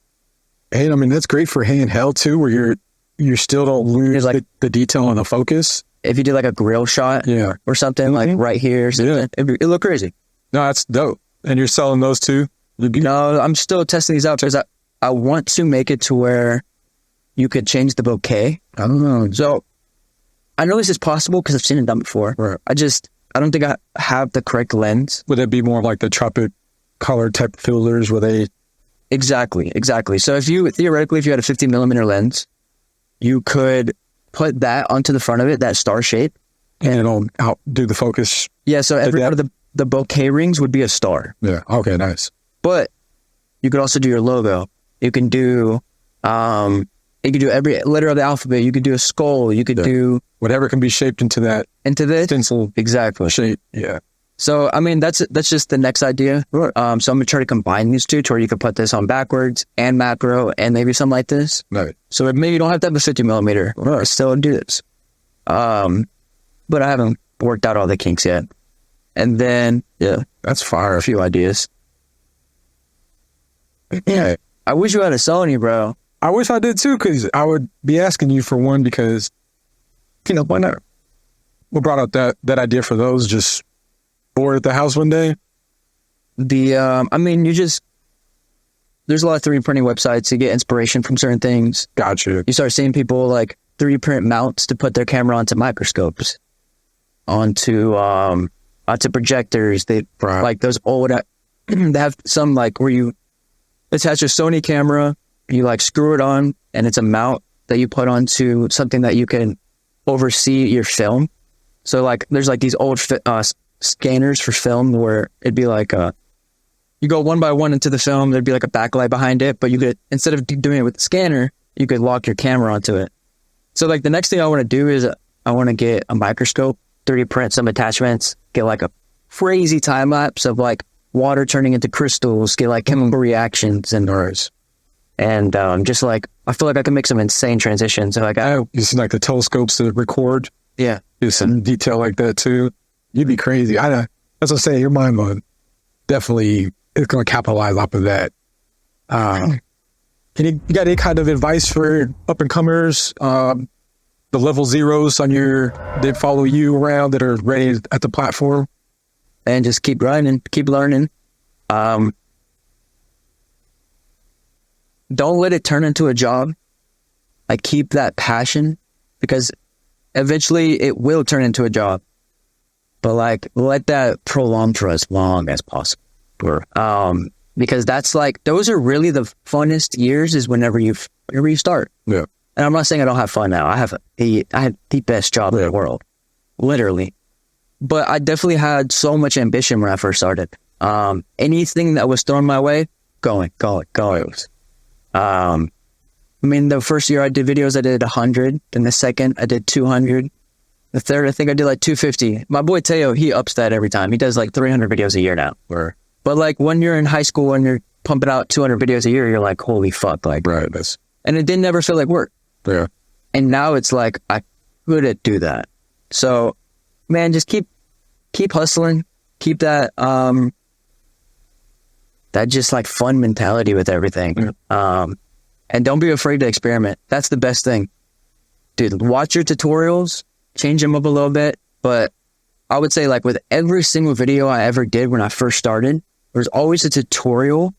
[SPEAKER 1] And I mean, that's great for handheld too, where you still don't lose
[SPEAKER 2] like,
[SPEAKER 1] the detail on the focus.
[SPEAKER 2] If you do like a grill shot or something like right here, it look crazy.
[SPEAKER 1] No, that's dope. And you're selling those too?
[SPEAKER 2] No, I'm still testing these out because I want to make it to where you could change the bokeh.
[SPEAKER 1] I don't know.
[SPEAKER 2] So I know this is possible because I've seen it done before.
[SPEAKER 1] Right.
[SPEAKER 2] I don't think I have the correct lens.
[SPEAKER 1] Would it be more like the tropic color type filters where they...
[SPEAKER 2] Exactly. So if you had a 50 millimeter lens, you could put that onto the front of it, that star shape.
[SPEAKER 1] And it'll outdo the focus.
[SPEAKER 2] Yeah, so every one of the bokeh rings would be a star.
[SPEAKER 1] Yeah, okay, nice.
[SPEAKER 2] But you could also do your logo. You can do every letter of the alphabet. You could do a skull. You could do...
[SPEAKER 1] Whatever can be shaped into this stencil
[SPEAKER 2] exactly
[SPEAKER 1] shape. Yeah.
[SPEAKER 2] So, I mean, that's just the next idea.
[SPEAKER 1] Right.
[SPEAKER 2] So I'm going to try to combine these two to where you could put this on backwards and macro and maybe something like this.
[SPEAKER 1] Right.
[SPEAKER 2] So maybe you don't have to have a 50 millimeter.
[SPEAKER 1] Right.
[SPEAKER 2] Still do this. But I haven't worked out all the kinks yet. And then,
[SPEAKER 1] that's fire.
[SPEAKER 2] A few ideas.
[SPEAKER 1] Yeah.
[SPEAKER 2] I wish you had a Sony, bro.
[SPEAKER 1] I wish I did too, because I would be asking you for one because, why not? What brought up that idea for those? Just bored at the house one day?
[SPEAKER 2] There's a lot of 3D printing websites. You get inspiration from certain things.
[SPEAKER 1] Gotcha.
[SPEAKER 2] You start seeing people like 3D print mounts to put their camera onto microscopes, onto projectors. Like those old, they have some like where you attach a Sony camera, you like screw it on, and it's a mount that you put onto something that you can oversee your film. So like there's like these old scanners for film where it'd be like you go one by one into the film, there'd be like a backlight behind it, but you could, instead of doing it with the scanner, you could lock your camera onto it. So like the next thing I want to do is I want to get a microscope, 3D print some attachments, get like a crazy time lapse of like water turning into crystals, get like chemical reactions and just like I feel like I can make some insane transitions. So like
[SPEAKER 1] using like the telescopes to record.
[SPEAKER 2] Yeah.
[SPEAKER 1] Do some detail like that too. You'd be crazy. That's what I'm saying. Your mind definitely is going to capitalize off of that. You got any kind of advice for up and comers? The level zeros that follow you around that are ready at the platform?
[SPEAKER 2] And just keep grinding, keep learning. Don't let it turn into a job. Like keep that passion, because eventually it will turn into a job. But like let that prolong for as long as possible. Because that's like, those are really the funnest years is whenever you start.
[SPEAKER 1] Yeah.
[SPEAKER 2] And I'm not saying I don't have fun now. I had the best job in the world, literally. But I definitely had so much ambition when I first started. Anything that was thrown my way, going. I mean, the first year I did videos, I did 100. Then the second, I did 200. The third, I think I did like 250. My boy Teo, he ups that every time. He does like 300 videos a year now. But like when you're in high school and you're pumping out 200 videos a year, you're like, holy fuck. Like,
[SPEAKER 1] right.
[SPEAKER 2] And it didn't ever feel like work.
[SPEAKER 1] Yeah.
[SPEAKER 2] And now it's like, I couldn't do that. So, man, just keep hustling, keep that that just like fun mentality with everything. And don't be afraid to experiment. That's the best thing. Dude, watch your tutorials, change them up a little bit. But I would say like with every single video I ever did when I first started, there was always a tutorial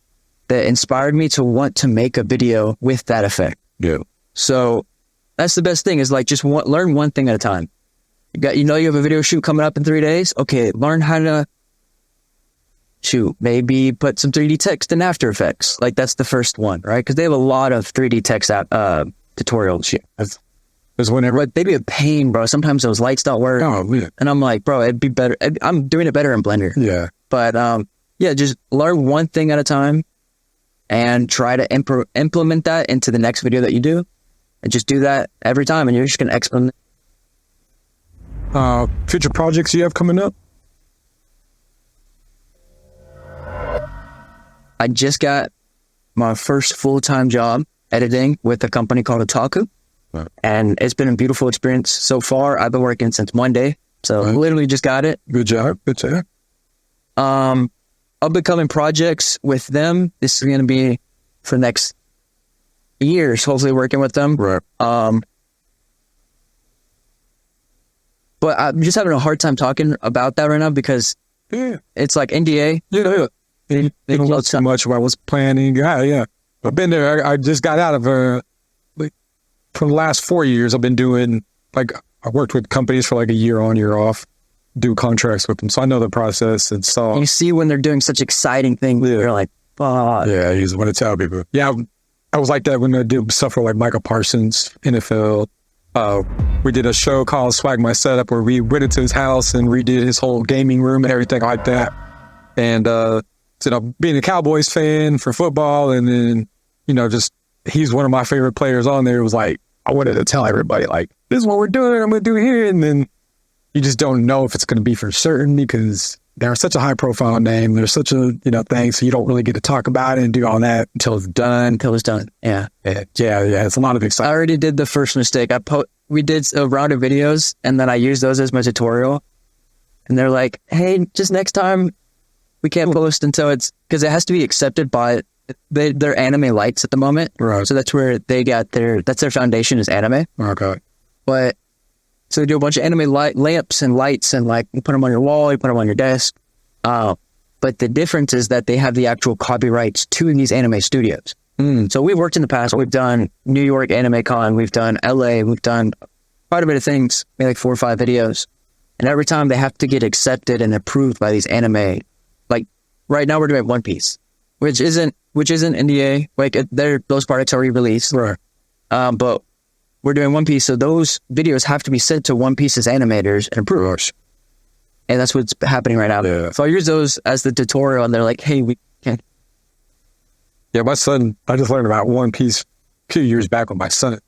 [SPEAKER 2] that inspired me to want to make a video with that effect.
[SPEAKER 1] Yeah.
[SPEAKER 2] So that's the best thing is like just learn one thing at a time. You have a video shoot coming up in 3 days. Okay, learn how to shoot. Maybe put some 3D text in After Effects. Like that's the first one, right? Because they have a lot of 3D text tutorials.
[SPEAKER 1] There's whenever.
[SPEAKER 2] But they be a pain, bro. Sometimes those lights don't work.
[SPEAKER 1] Oh, yeah.
[SPEAKER 2] And I'm like, bro, it'd be better. I'm doing it better in Blender.
[SPEAKER 1] Yeah.
[SPEAKER 2] But yeah, just learn one thing at a time and try to implement that into the next video that you do. And just do that every time, and you're just gonna experiment.
[SPEAKER 1] Future projects you have coming up?
[SPEAKER 2] I just got my first full-time job editing with a company called Otaku.
[SPEAKER 1] Right.
[SPEAKER 2] And it's been a beautiful experience so far. I've been working since Monday. So literally just got it.
[SPEAKER 1] Good job. Good job.
[SPEAKER 2] I'll be coming projects with them. This is going to be for next years, hopefully working with them.
[SPEAKER 1] Right.
[SPEAKER 2] But I'm just having a hard time talking about that right now because it's like NDA.
[SPEAKER 1] Yeah. They don't know too much about what's planning. Yeah. I've been there. I just got out of for the last 4 years. I've been doing I worked with companies for like a year on, year off, do contracts with them. So I know the process. And so
[SPEAKER 2] you see when they're doing such exciting things, you're like, oh.
[SPEAKER 1] Yeah, you just want to tell people. Yeah, I was like that when I did stuff for like Michael Parsons, NFL. We did a show called Swag My Setup where we went into his house and redid his whole gaming room and everything like that. And, being a Cowboys fan for football and then, just he's one of my favorite players on there. It was like, I wanted to tell everybody, like, this is what we're doing, I'm going to do here. And then you just don't know if it's going to be for certain because they're such a high profile name. There's such a, thing. So you don't really get to talk about it and do all that until it's done.
[SPEAKER 2] Yeah.
[SPEAKER 1] Yeah. It's a lot of excitement.
[SPEAKER 2] I already did the first mistake. We did a round of videos and then I used those as my tutorial. And they're like, hey, just next time we can't post until because it has to be accepted by their anime lights at the moment.
[SPEAKER 1] Right.
[SPEAKER 2] So that's where they got that's their foundation is anime.
[SPEAKER 1] Okay.
[SPEAKER 2] But so they do a bunch of anime lamps and lights and like you put them on your wall, you put them on your desk. But the difference is that they have the actual copyrights to these anime studios. So we've worked in the past. We've done New York Anime Con. We've done LA. We've done quite a bit of things, maybe like 4 or 5 videos. And every time they have to get accepted and approved by these anime. Like right now we're doing One Piece, which isn't NDA. Like those products already released.
[SPEAKER 1] Right.
[SPEAKER 2] But we're doing One Piece. So those videos have to be sent to One Piece's animators and approved. And that's what's happening right now.
[SPEAKER 1] Yeah.
[SPEAKER 2] So I use those as the tutorial and they're like, hey, we can't.
[SPEAKER 1] Yeah, my son, I just learned about One Piece a few years back with my son.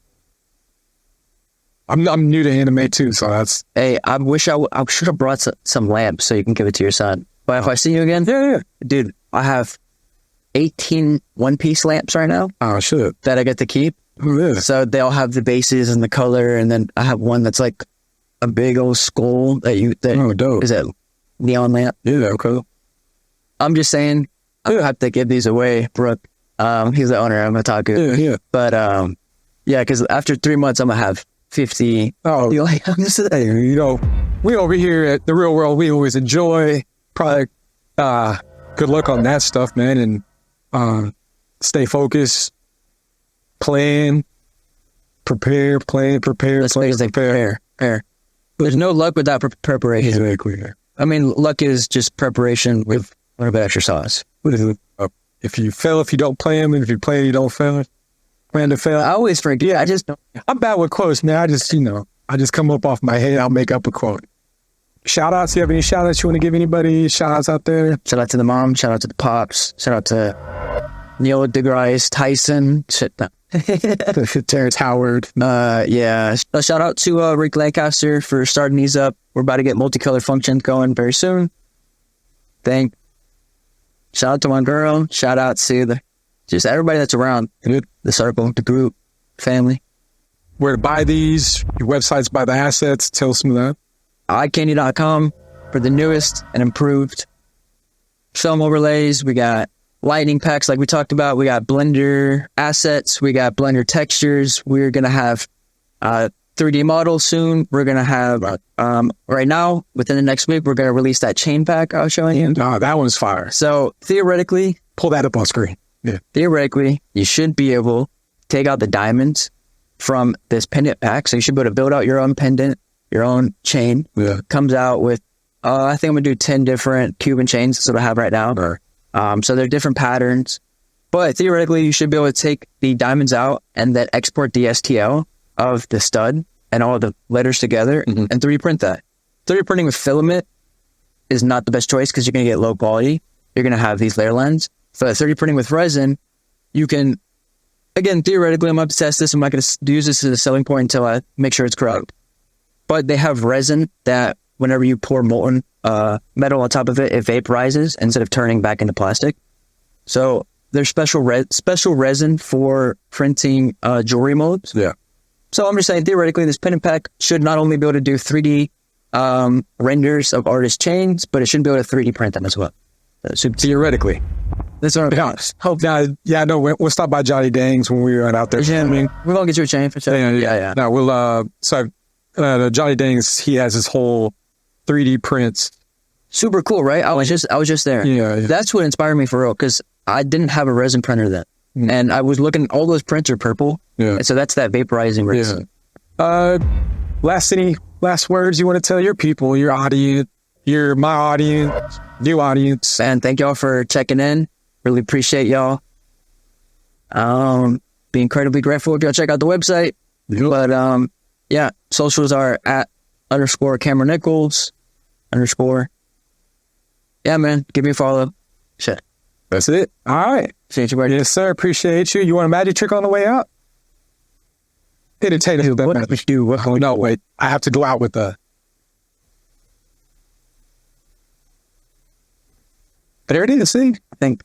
[SPEAKER 1] I'm new to anime too, so that's...
[SPEAKER 2] Hey, I wish I should have brought some lamps so you can give it to your son. But if I see you again,
[SPEAKER 1] yeah.
[SPEAKER 2] Dude, I have 18 One Piece lamps right now.
[SPEAKER 1] Oh, shit.
[SPEAKER 2] That I get to keep.
[SPEAKER 1] Oh, yeah.
[SPEAKER 2] So they all have the bases and the color, and then I have one that's like a big old skull
[SPEAKER 1] oh, dope.
[SPEAKER 2] Is a neon lamp.
[SPEAKER 1] Yeah, cool.
[SPEAKER 2] I'm just saying, I have to give these away, Brooke. He's the owner of Otaku.
[SPEAKER 1] Yeah.
[SPEAKER 2] But yeah, because after 3 months, I'm gonna have 50.
[SPEAKER 1] Oh,
[SPEAKER 2] lamps.
[SPEAKER 1] Hey, we over here at The Real World, we always enjoy product. Good luck on that stuff, man, and stay focused, prepare.
[SPEAKER 2] Let's make it prepare. There's no luck without preparation.
[SPEAKER 1] Exactly.
[SPEAKER 2] I mean, luck is just preparation with a little bit of extra sauce.
[SPEAKER 1] What is it? If you fail, if you don't plan, and if you plan, you don't fail. Plan to fail.
[SPEAKER 2] I always forget. Yeah, I just don't.
[SPEAKER 1] I'm bad with quotes, man. I just come up off my head. I'll make up a quote. Shout outs. You have any shout outs you want to give anybody? Shout outs out there?
[SPEAKER 2] Shout out to the mom. Shout out to the pops. Shout out to Neil deGrasse Tyson. Shit. No.
[SPEAKER 1] Terrence Howard.
[SPEAKER 2] Yeah. A shout out to Rick Lancaster for starting these up. We're about to get multicolor functions going very soon. Shout out to my girl. Shout out to just everybody that's around. The circle, the group, family.
[SPEAKER 1] Where to buy these? Your websites, buy the assets. Tell us some of that.
[SPEAKER 2] iCandy.com. for the newest and improved film overlays. We got lighting packs like we talked about. We got Blender assets. We got Blender textures. We're going to have 3D models soon. We're going to have, right now, within the next week, we're going to release that chain pack I was showing you.
[SPEAKER 1] Oh, that one's fire.
[SPEAKER 2] So theoretically,
[SPEAKER 1] Pull that up on screen. Yeah.
[SPEAKER 2] theoretically, you should be able to take out the diamonds from this pendant pack. So you should be able to build out your own pendant, your own chain.
[SPEAKER 1] Yeah.
[SPEAKER 2] Comes out with, I think I'm going to do 10 different Cuban chains. That's what I have right now. So they're different patterns. But theoretically, you should be able to take the diamonds out and then export the STL of the stud and all the letters together and 3D print that. 3D printing with filament is not the best choice because you're going to get low quality. You're going to have these layer lines. So 3D printing with resin, you can, again, theoretically, I'm going to test this. I'm not going to use this as a selling point until I make sure it's correct. But they have resin that whenever you pour molten metal on top of it, it vaporizes instead of turning back into plastic. So there's special resin for printing jewelry molds.
[SPEAKER 1] Yeah.
[SPEAKER 2] So I'm just saying, theoretically, this pendant pack should not only be able to do 3D renders of artist chains, but it should be able to 3D print them as well. So
[SPEAKER 1] Theoretically.
[SPEAKER 2] that's our
[SPEAKER 1] Hope now. Yeah, no, we'll stop by Johnny Dang's when we were out there.
[SPEAKER 2] Yeah, we're gonna get you a chain for sure. Yeah.
[SPEAKER 1] No, we'll Johnny Dang's, he has his whole 3D prints.
[SPEAKER 2] Super cool, right? I was just there.
[SPEAKER 1] Yeah.
[SPEAKER 2] That's what inspired me for real, because I didn't have a resin printer then, and I was looking. All those prints are purple.
[SPEAKER 1] Yeah.
[SPEAKER 2] And so that's that vaporizing resin.
[SPEAKER 1] Yeah. Last words you want to tell your people, your audience, my audience, new audience.
[SPEAKER 2] And thank y'all for checking in. Really appreciate y'all. Be incredibly grateful if y'all check out the website.
[SPEAKER 1] Yep.
[SPEAKER 2] But yeah, socials are @ Cameron Nichols _ Yeah, man, give me a follow. Shit.
[SPEAKER 1] That's it. All right.
[SPEAKER 2] Appreciate you, buddy.
[SPEAKER 1] Yes, sir. Appreciate you. You want a magic trick on the way out? Entertain us with that magic. Oh, no, wait. I have to go out with the... There it is. See?
[SPEAKER 2] I think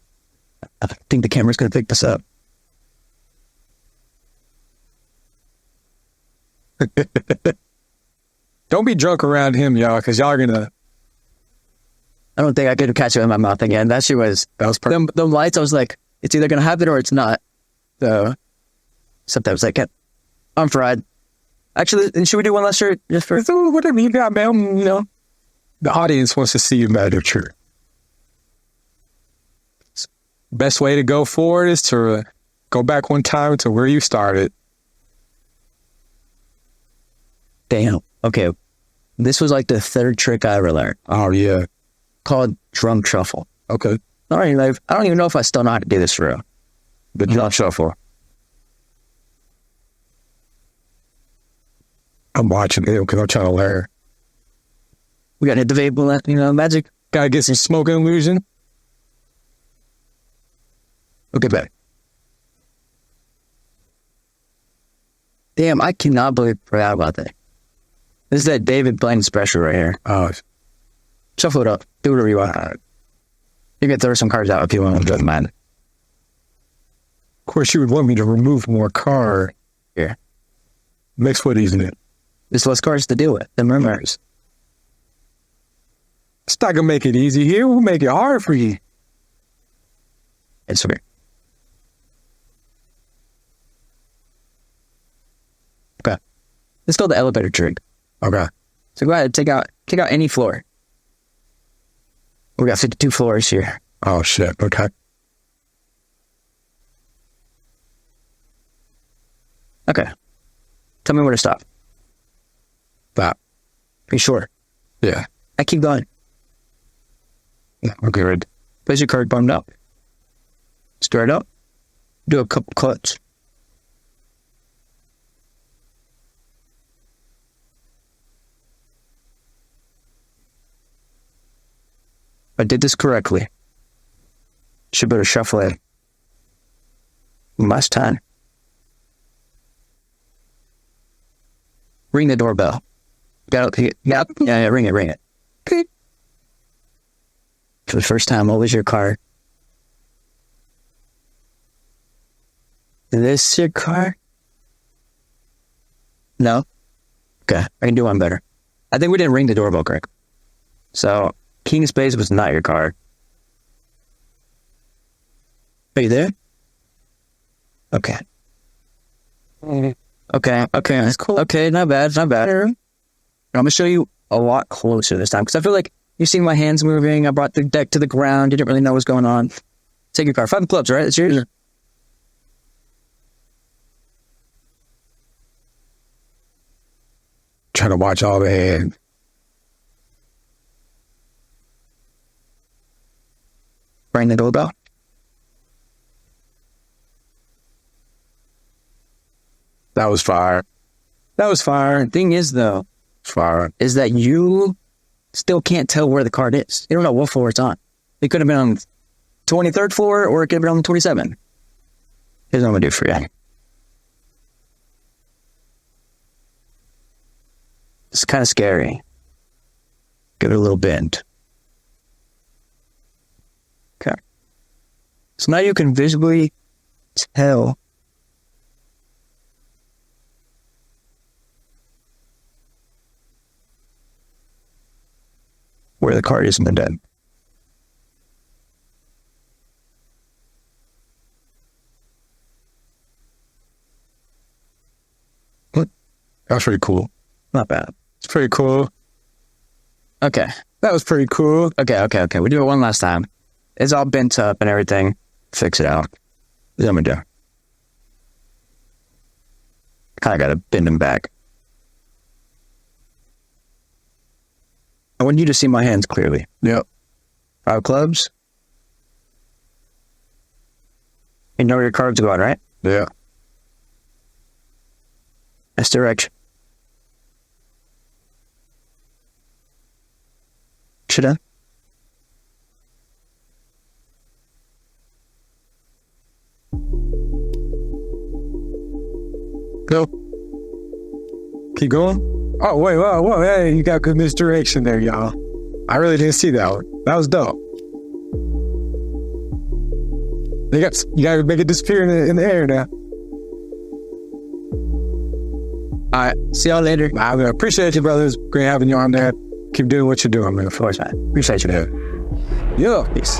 [SPEAKER 2] the camera's gonna pick this up.
[SPEAKER 1] Don't be drunk around him, y'all, because y'all are going to...
[SPEAKER 2] I don't think I could catch it in my mouth again. That was perfect. The lights, I was like, it's either going to happen or it's not. So, except I was like, I'm fried. Actually, should we do one last shirt just for...
[SPEAKER 1] Whatever you got, man. You know, the audience wants to see you magic trick. Best way to go forward is to go back one time to where you started.
[SPEAKER 2] Damn. Okay. This was like the third trick I ever learned.
[SPEAKER 1] Oh, yeah.
[SPEAKER 2] Called drum shuffle.
[SPEAKER 1] Okay.
[SPEAKER 2] I don't even know if I still know how to do this for real.
[SPEAKER 1] The drum shuffle. I'm watching it because I'm trying to learn.
[SPEAKER 2] We gotta hit the vape, magic.
[SPEAKER 1] Gotta get some smoke illusion.
[SPEAKER 2] Okay, back. Damn, I cannot believe I forgot about that. This is that David Blaine special right here.
[SPEAKER 1] Oh,
[SPEAKER 2] Shuffle it up. Do whatever you want. You can throw some cards out if you want. It doesn't matter.
[SPEAKER 1] of course, you would want me to remove more card.
[SPEAKER 2] Yeah.
[SPEAKER 1] Makes what isn't it?
[SPEAKER 2] There's less cards to deal with than rumors.
[SPEAKER 1] It's not gonna make it easy here. We'll make it hard for you.
[SPEAKER 2] It's okay. Okay. Let's go the elevator trick.
[SPEAKER 1] Okay.
[SPEAKER 2] So go ahead, take out any floor. We got 52 floors here.
[SPEAKER 1] Oh shit. Okay.
[SPEAKER 2] Okay. Tell me where to stop.
[SPEAKER 1] Stop.
[SPEAKER 2] Be sure.
[SPEAKER 1] Yeah.
[SPEAKER 2] I keep going.
[SPEAKER 1] Okay. Right.
[SPEAKER 2] Place your card bummed up. Stir it up. Do a couple cuts. If I did this correctly, should better shuffle it. Last time. Ring the doorbell. Yeah, ring it.
[SPEAKER 1] Beep.
[SPEAKER 2] For the first time, always your card. Is this your card? No? Okay, I can do one better. I think we didn't ring the doorbell correct. So, King Space was not your card. Are you there? Okay. Okay. That's cool. Okay, not bad. I'm going to show you a lot closer this time because I feel like you've seen my hands moving. I brought the deck to the ground. You didn't really know what's going on. Take your card. 5 of clubs, right? That's yours.
[SPEAKER 1] Trying to watch all the hands.
[SPEAKER 2] Ring the doorbell.
[SPEAKER 1] That was fire.
[SPEAKER 2] Thing is, though,
[SPEAKER 1] Fire.
[SPEAKER 2] is that you still can't tell where the card is. You don't know what floor it's on. It could have been on the 23rd floor or it could have been on the 27th. Here's what I'm going to do for you. It's kind of scary. Give it a little bend. Okay. So now you can visibly tell where the card is in the deck.
[SPEAKER 1] That was pretty cool.
[SPEAKER 2] Not bad.
[SPEAKER 1] It's pretty cool.
[SPEAKER 2] Okay.
[SPEAKER 1] That was pretty cool.
[SPEAKER 2] Okay. We do it one last time. It's all bent up and everything. Fix it out. What I'm gonna do. Kind of gotta bend them back. I want you to see my hands clearly.
[SPEAKER 1] Yep.
[SPEAKER 2] 5 clubs. You know where your cards go on, right?
[SPEAKER 1] Yeah.
[SPEAKER 2] This direction. Should I?
[SPEAKER 1] Go. Keep going. Oh, wait, whoa. Hey, you got good misdirection there, y'all. I really didn't see that one. That was dope. You gotta make it disappear in the air now.
[SPEAKER 2] All right. See y'all later.
[SPEAKER 1] I appreciate you, brothers. Great having you on there. Keep doing what you're doing, man.
[SPEAKER 2] Of course, man. Appreciate you.
[SPEAKER 1] Yeah.
[SPEAKER 2] Peace.